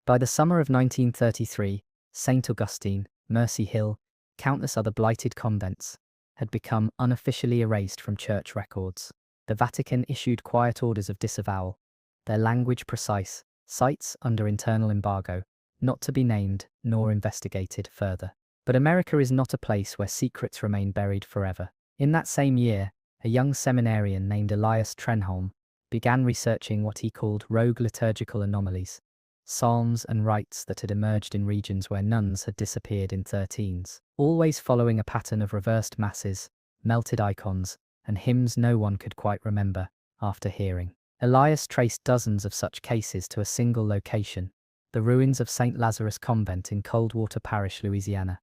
By the summer of 1933, St. Augustine, Mercy Hill, countless other blighted convents, had become unofficially erased from church records. The Vatican issued quiet orders of disavowal, their language precise, sites under internal embargo, not to be named nor investigated further. But America is not a place where secrets remain buried forever. In that same year, a young seminarian named Elias Trenholm began researching what he called rogue liturgical anomalies, psalms and rites that had emerged in regions where nuns had disappeared in 13s, always following a pattern of reversed masses, melted icons, and hymns no one could quite remember after hearing. Elias traced dozens of such cases to a single location, the ruins of St. Lazarus Convent in Coldwater Parish, Louisiana,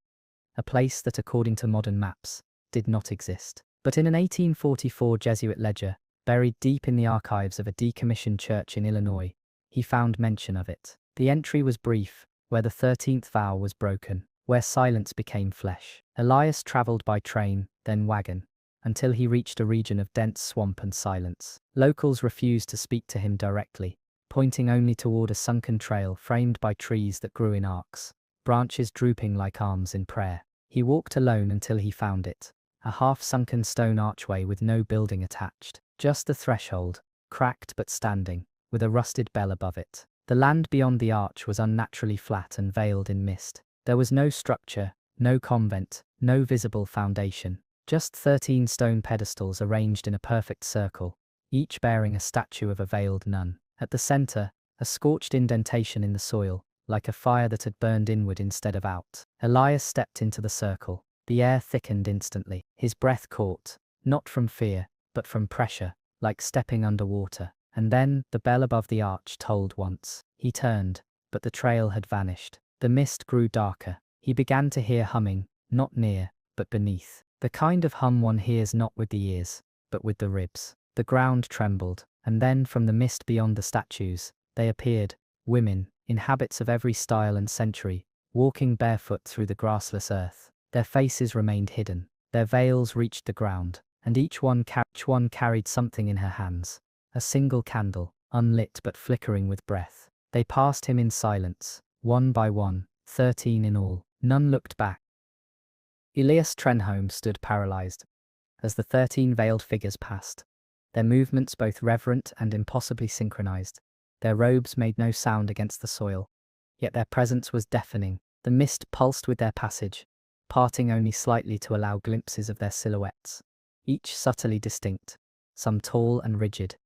a place that, according to modern maps, did not exist. But in an 1844 Jesuit ledger, buried deep in the archives of a decommissioned church in Illinois, he found mention of it. The entry was brief, where the 13th vow was broken, where silence became flesh. Elias travelled by train, then wagon, until he reached a region of dense swamp and silence. Locals refused to speak to him directly, pointing only toward a sunken trail framed by trees that grew in arcs, branches drooping like arms in prayer. He walked alone until he found it, a half-sunken stone archway with no building attached, just the threshold, cracked but standing, with a rusted bell above it. The land beyond the arch was unnaturally flat and veiled in mist. There was no structure, no convent, no visible foundation, just 13 stone pedestals arranged in a perfect circle, each bearing a statue of a veiled nun. At the center, a scorched indentation in the soil, like a fire that had burned inward instead of out. Elias stepped into the circle. The air thickened instantly. His breath caught, not from fear, but from pressure, like stepping underwater. And then, the bell above the arch tolled once. He turned, but the trail had vanished. The mist grew darker. He began to hear humming, not near, but beneath. The kind of hum one hears not with the ears, but with the ribs. The ground trembled, and then from the mist beyond the statues, they appeared, women, in habits of every style and century, walking barefoot through the grassless earth. Their faces remained hidden, their veils reached the ground, and each one carried something in her hands, a single candle, unlit but flickering with breath. They passed him in silence, one by one, 13 in all. None looked back. Elias Trenholm stood paralyzed, as the 13 veiled figures passed, their movements both reverent and impossibly synchronized. Their robes made no sound against the soil, yet their presence was deafening. The mist pulsed with their passage, parting only slightly to allow glimpses of their silhouettes, each subtly distinct, some tall and rigid,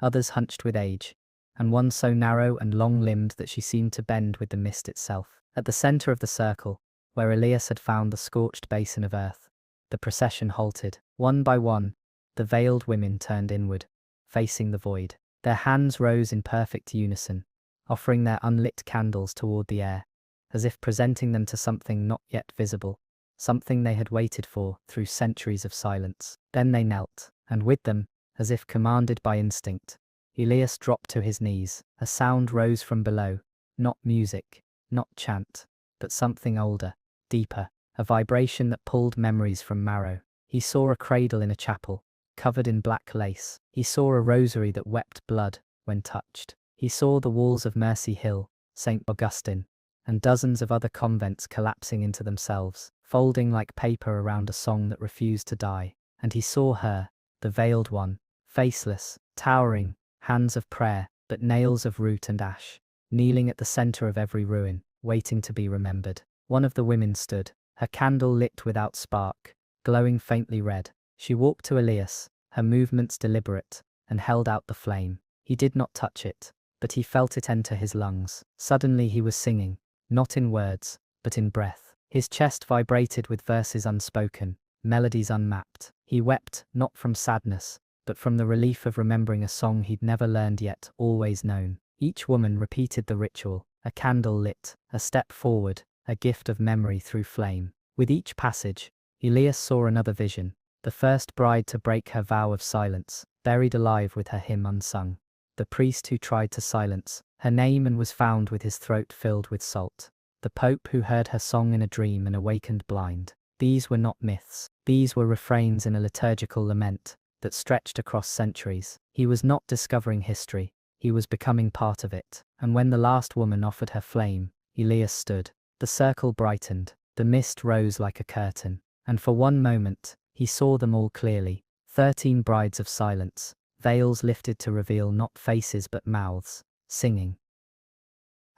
others hunched with age, and one so narrow and long-limbed that she seemed to bend with the mist itself. At the center of the circle, where Elias had found the scorched basin of earth, the procession halted. One by one, the veiled women turned inward, facing the void. Their hands rose in perfect unison, offering their unlit candles toward the air, as if presenting them to something not yet visible, something they had waited for through centuries of silence. Then they knelt, and with them, as if commanded by instinct, Elias dropped to his knees. A sound rose from below, not music, not chant, but something older, deeper, a vibration that pulled memories from marrow. He saw a cradle in a chapel, covered in black lace. He saw a rosary that wept blood when touched. He saw the walls of Mercy Hill, St. Augustine, and dozens of other convents collapsing into themselves, folding like paper around a song that refused to die. And he saw her, the veiled one, faceless, towering, hands of prayer, but nails of root and ash, kneeling at the center of every ruin, waiting to be remembered. One of the women stood, her candle lit without spark, glowing faintly red. She walked to Elias, her movements deliberate, and held out the flame. He did not touch it, but he felt it enter his lungs. Suddenly he was singing, not in words, but in breath. His chest vibrated with verses unspoken, melodies unmapped. He wept, not from sadness, but from the relief of remembering a song he'd never learned yet, always known. Each woman repeated the ritual, a candle lit, a step forward, a gift of memory through flame. With each passage, Elias saw another vision, the first bride to break her vow of silence, buried alive with her hymn unsung. The priest who tried to silence her name and was found with his throat filled with salt. The Pope who heard her song in a dream and awakened blind. These were not myths. These were refrains in a liturgical lament that stretched across centuries. He was not discovering history. He was becoming part of it. And when the last woman offered her flame, Elias stood. The circle brightened. The mist rose like a curtain, and for one moment, he saw them all clearly. 13 brides of silence, veils lifted to reveal not faces but mouths, singing.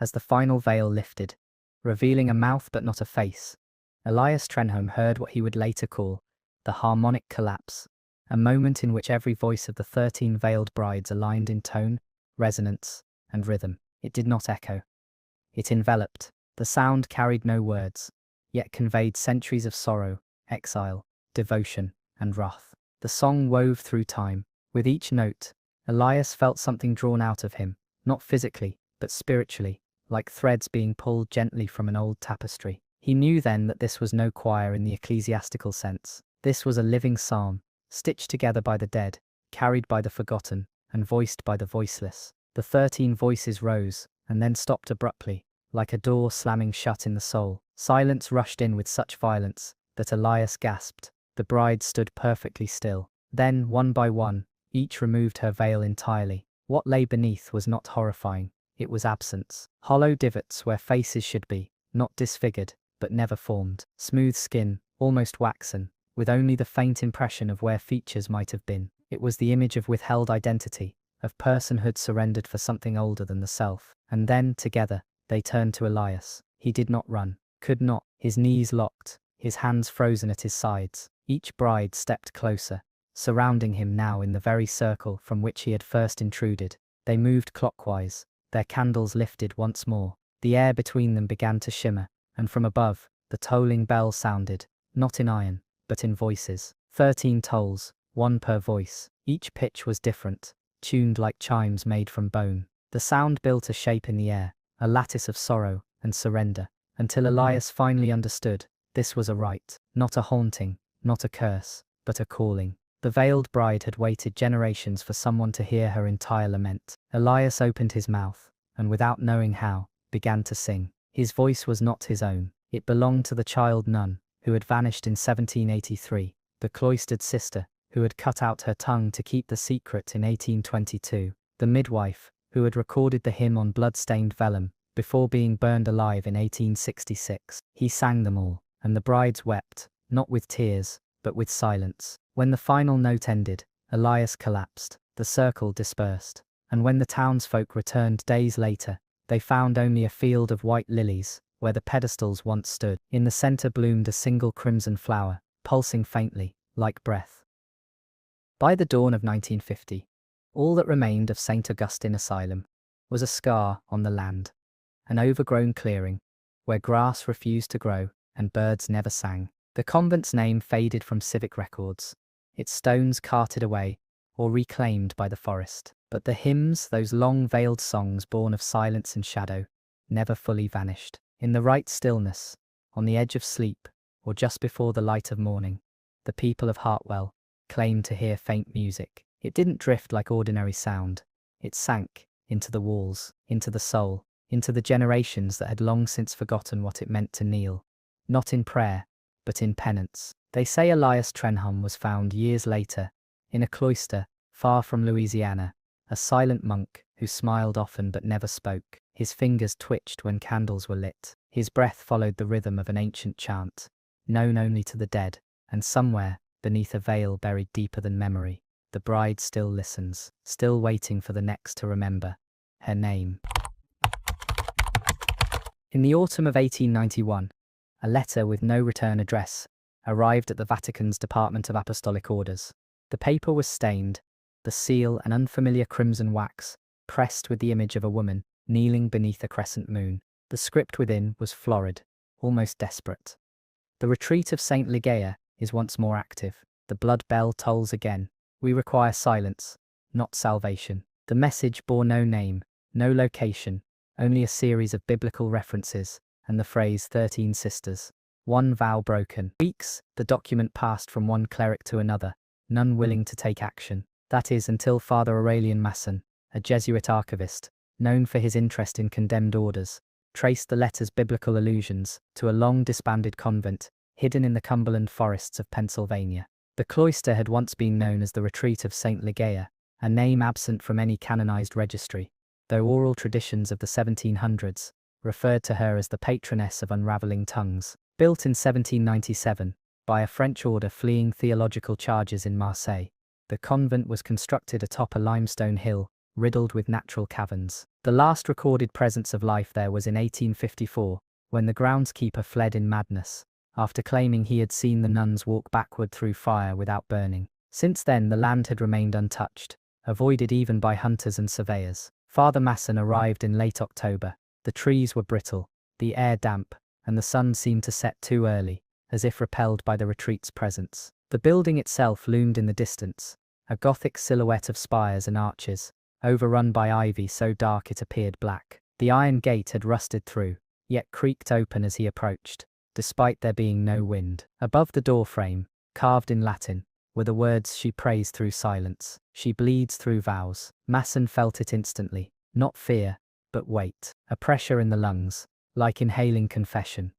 As the final veil lifted, revealing a mouth but not a face, Elias Trenholm heard what he would later call the harmonic collapse, a moment in which every voice of the 13 veiled brides aligned in tone, resonance, and rhythm. It did not echo. It enveloped. The sound carried no words, yet conveyed centuries of sorrow, exile, devotion, and wrath. The song wove through time. With each note, Elias felt something drawn out of him, not physically, but spiritually, like threads being pulled gently from an old tapestry. He knew then that this was no choir in the ecclesiastical sense. This was a living psalm, stitched together by the dead, carried by the forgotten, and voiced by the voiceless. The 13 voices rose, and then stopped abruptly, like a door slamming shut in the soul. Silence rushed in with such violence that Elias gasped. The bride stood perfectly still. Then, one by one, each removed her veil entirely. What lay beneath was not horrifying, it was absence. Hollow divots where faces should be, not disfigured, but never formed. Smooth skin, almost waxen, with only the faint impression of where features might have been. It was the image of withheld identity, of personhood surrendered for something older than the self. And then, together, they turned to Elias. He did not run, could not, his knees locked, his hands frozen at his sides. Each bride stepped closer, surrounding him now in the very circle from which he had first intruded. They moved clockwise, their candles lifted once more. The air between them began to shimmer, and from above, the tolling bell sounded, not in iron, but in voices. 13 tolls, one per voice. Each pitch was different, tuned like chimes made from bone. The sound built a shape in the air, a lattice of sorrow and surrender, until Elias finally understood. This was a rite, not a haunting, not a curse, but a calling. The veiled bride had waited generations for someone to hear her entire lament. Elias opened his mouth, and without knowing how, began to sing. His voice was not his own. It belonged to the child nun, who had vanished in 1783, the cloistered sister, who had cut out her tongue to keep the secret in 1822, the midwife, who had recorded the hymn on blood-stained vellum, before being burned alive in 1866. He sang them all, and the brides wept, not with tears, but with silence. When the final note ended, Elias collapsed, the circle dispersed, and when the townsfolk returned days later, they found only a field of white lilies, where the pedestals once stood. In the center bloomed a single crimson flower, pulsing faintly, like breath. By the dawn of 1950, all that remained of St. Augustine Asylum was a scar on the land, an overgrown clearing, where grass refused to grow and birds never sang. The convent's name faded from civic records, its stones carted away or reclaimed by the forest. But the hymns, those long veiled songs born of silence and shadow, never fully vanished. In the right stillness, on the edge of sleep, or just before the light of morning, the people of Hartwell claimed to hear faint music. It didn't drift like ordinary sound. It sank into the walls, into the soul, into the generations that had long since forgotten what it meant to kneel, not in prayer, but in penance. They say Elias Trenholm was found years later, in a cloister, far from Louisiana, a silent monk who smiled often but never spoke. His fingers twitched when candles were lit. His breath followed the rhythm of an ancient chant, known only to the dead, and somewhere, beneath a veil buried deeper than memory, the bride still listens, still waiting for the next to remember her name. In the autumn of 1891, a letter with no return address arrived at the Vatican's Department of Apostolic Orders. The paper was stained, the seal an unfamiliar crimson wax, pressed with the image of a woman kneeling beneath a crescent moon. The script within was florid, almost desperate. The retreat of St. Ligeia is once more active. The blood bell tolls again. We require silence, not salvation. The message bore no name, no location, only a series of biblical references, and the phrase 13 sisters. One vow broken. Weeks, the document passed from one cleric to another, none willing to take action. That is, until Father Aurelian Masson, a Jesuit archivist, known for his interest in condemned orders, traced the letter's biblical allusions to a long-disbanded convent, hidden in the Cumberland forests of Pennsylvania. The cloister had once been known as the Retreat of St. Ligeia, a name absent from any canonized registry, though oral traditions of the 1700s referred to her as the patroness of unraveling tongues. Built in 1797, by a French order fleeing theological charges in Marseille, the convent was constructed atop a limestone hill, riddled with natural caverns. The last recorded presence of life there was in 1854, when the groundskeeper fled in madness, after claiming he had seen the nuns walk backward through fire without burning. Since then the land had remained untouched, avoided even by hunters and surveyors. Father Masson arrived in late October. The trees were brittle, the air damp, and the sun seemed to set too early, as if repelled by the retreat's presence. The building itself loomed in the distance, a Gothic silhouette of spires and arches, overrun by ivy so dark it appeared black. The iron gate had rusted through, yet creaked open as he approached, despite there being no wind. Above the doorframe, carved in Latin, were the words "She prays through silence, she bleeds through vows." Masson felt it instantly, not fear, but weight, a pressure in the lungs, like inhaling confession.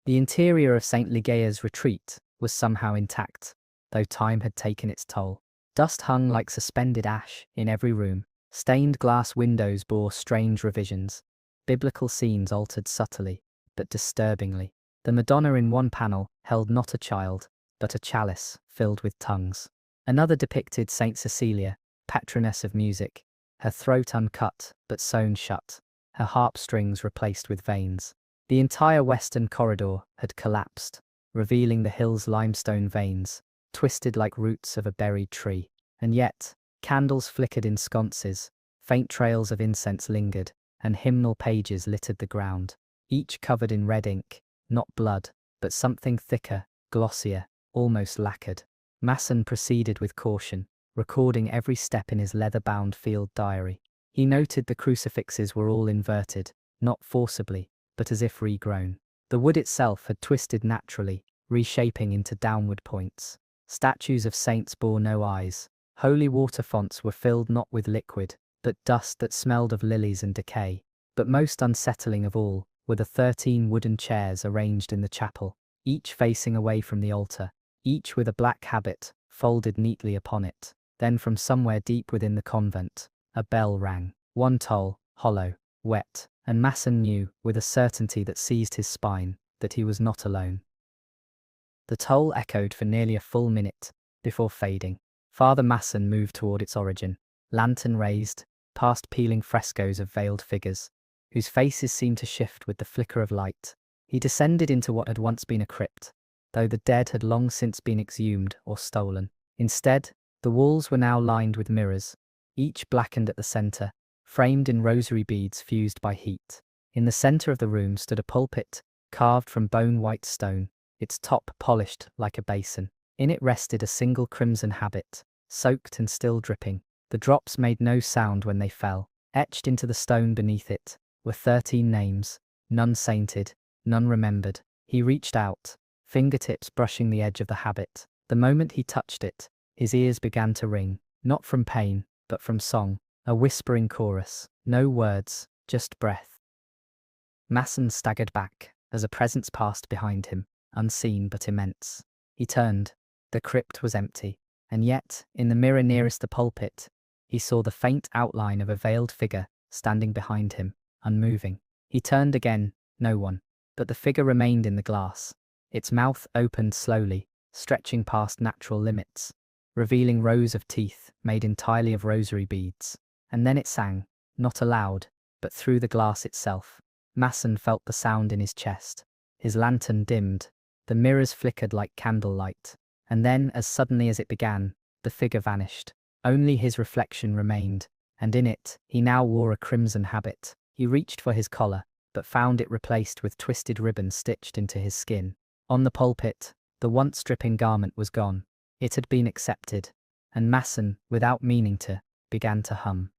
The interior of St. Ligeia's retreat was somehow intact, though time had taken its toll. Dust hung like suspended ash in every room. Stained glass windows bore strange revisions. Biblical scenes altered subtly, but disturbingly. The Madonna in one panel held not a child, but a chalice filled with tongues. Another depicted Saint Cecilia, patroness of music, her throat uncut but sewn shut, her harp strings replaced with veins. The entire western corridor had collapsed, revealing the hill's limestone veins, twisted like roots of a buried tree. And yet, candles flickered in sconces, faint trails of incense lingered, and hymnal pages littered the ground, each covered in red ink, not blood, but something thicker, glossier, almost lacquered. Masson proceeded with caution, recording every step in his leather-bound field diary. He noted the crucifixes were all inverted, not forcibly, but as if regrown. The wood itself had twisted naturally, reshaping into downward points. Statues of saints bore no eyes. Holy water fonts were filled not with liquid, but dust that smelled of lilies and decay. But most unsettling of all were the 13 wooden chairs arranged in the chapel, each facing away from the altar, each with a black habit folded neatly upon it. Then from somewhere deep within the convent, a bell rang. One toll, hollow, wet, and Masson knew, with a certainty that seized his spine, that he was not alone. The toll echoed for nearly a full minute, before fading. Father Masson moved toward its origin, lantern raised, past peeling frescoes of veiled figures, whose faces seemed to shift with the flicker of light. He descended into what had once been a crypt, though the dead had long since been exhumed or stolen. Instead, the walls were now lined with mirrors, each blackened at the center, framed in rosary beads fused by heat. In the center of the room stood a pulpit, carved from bone-white stone, its top polished like a basin. In it rested a single crimson habit, soaked and still dripping. The drops made no sound when they fell. Etched into the stone beneath it were 13 names, none sainted, none remembered. He reached out, fingertips brushing the edge of the habit. The moment he touched it, his ears began to ring, not from pain, but from song, a whispering chorus. No words, just breath. Masson staggered back as a presence passed behind him, unseen but immense. He turned. The crypt was empty, and yet, in the mirror nearest the pulpit, he saw the faint outline of a veiled figure standing behind him, unmoving. He turned again, no one, but the figure remained in the glass. Its mouth opened slowly, stretching past natural limits, revealing rows of teeth made entirely of rosary beads. And then it sang, not aloud, but through the glass itself. Masson felt the sound in his chest. His lantern dimmed. The mirrors flickered like candlelight. And then, as suddenly as it began, the figure vanished. Only his reflection remained, and in it, he now wore a crimson habit. He reached for his collar, but found it replaced with twisted ribbon stitched into his skin. On the pulpit, the once dripping garment was gone. It had been accepted, and Masson, without meaning to, began to hum.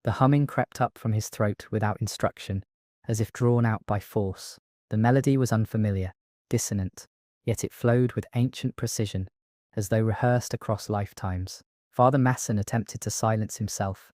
The humming crept up from his throat without instruction, as if drawn out by force. The melody was unfamiliar, dissonant, yet it flowed with ancient precision, as though rehearsed across lifetimes. Father Masson attempted to silence himself,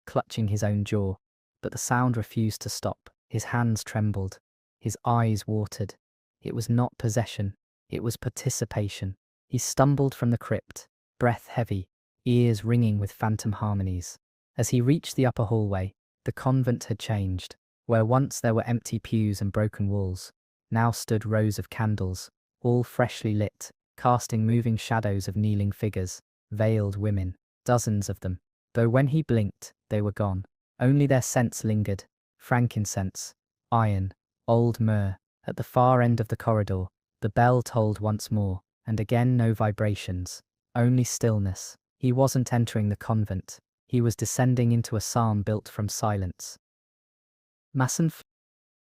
clutching his own jaw, but the sound refused to stop. His hands trembled, his eyes watered. It was not possession, it was participation. He stumbled from the crypt, breath heavy, ears ringing with phantom harmonies. As he reached the upper hallway, the convent had changed. Where once there were empty pews and broken walls, now stood rows of candles, all freshly lit, casting moving shadows of kneeling figures, veiled women, dozens of them. Though when he blinked, they were gone. Only their scents lingered: frankincense, iron, old myrrh. At the far end of the corridor, the bell tolled once more, and again no vibrations, only stillness. He wasn't entering the convent. He was descending into a psalm built from silence. Masson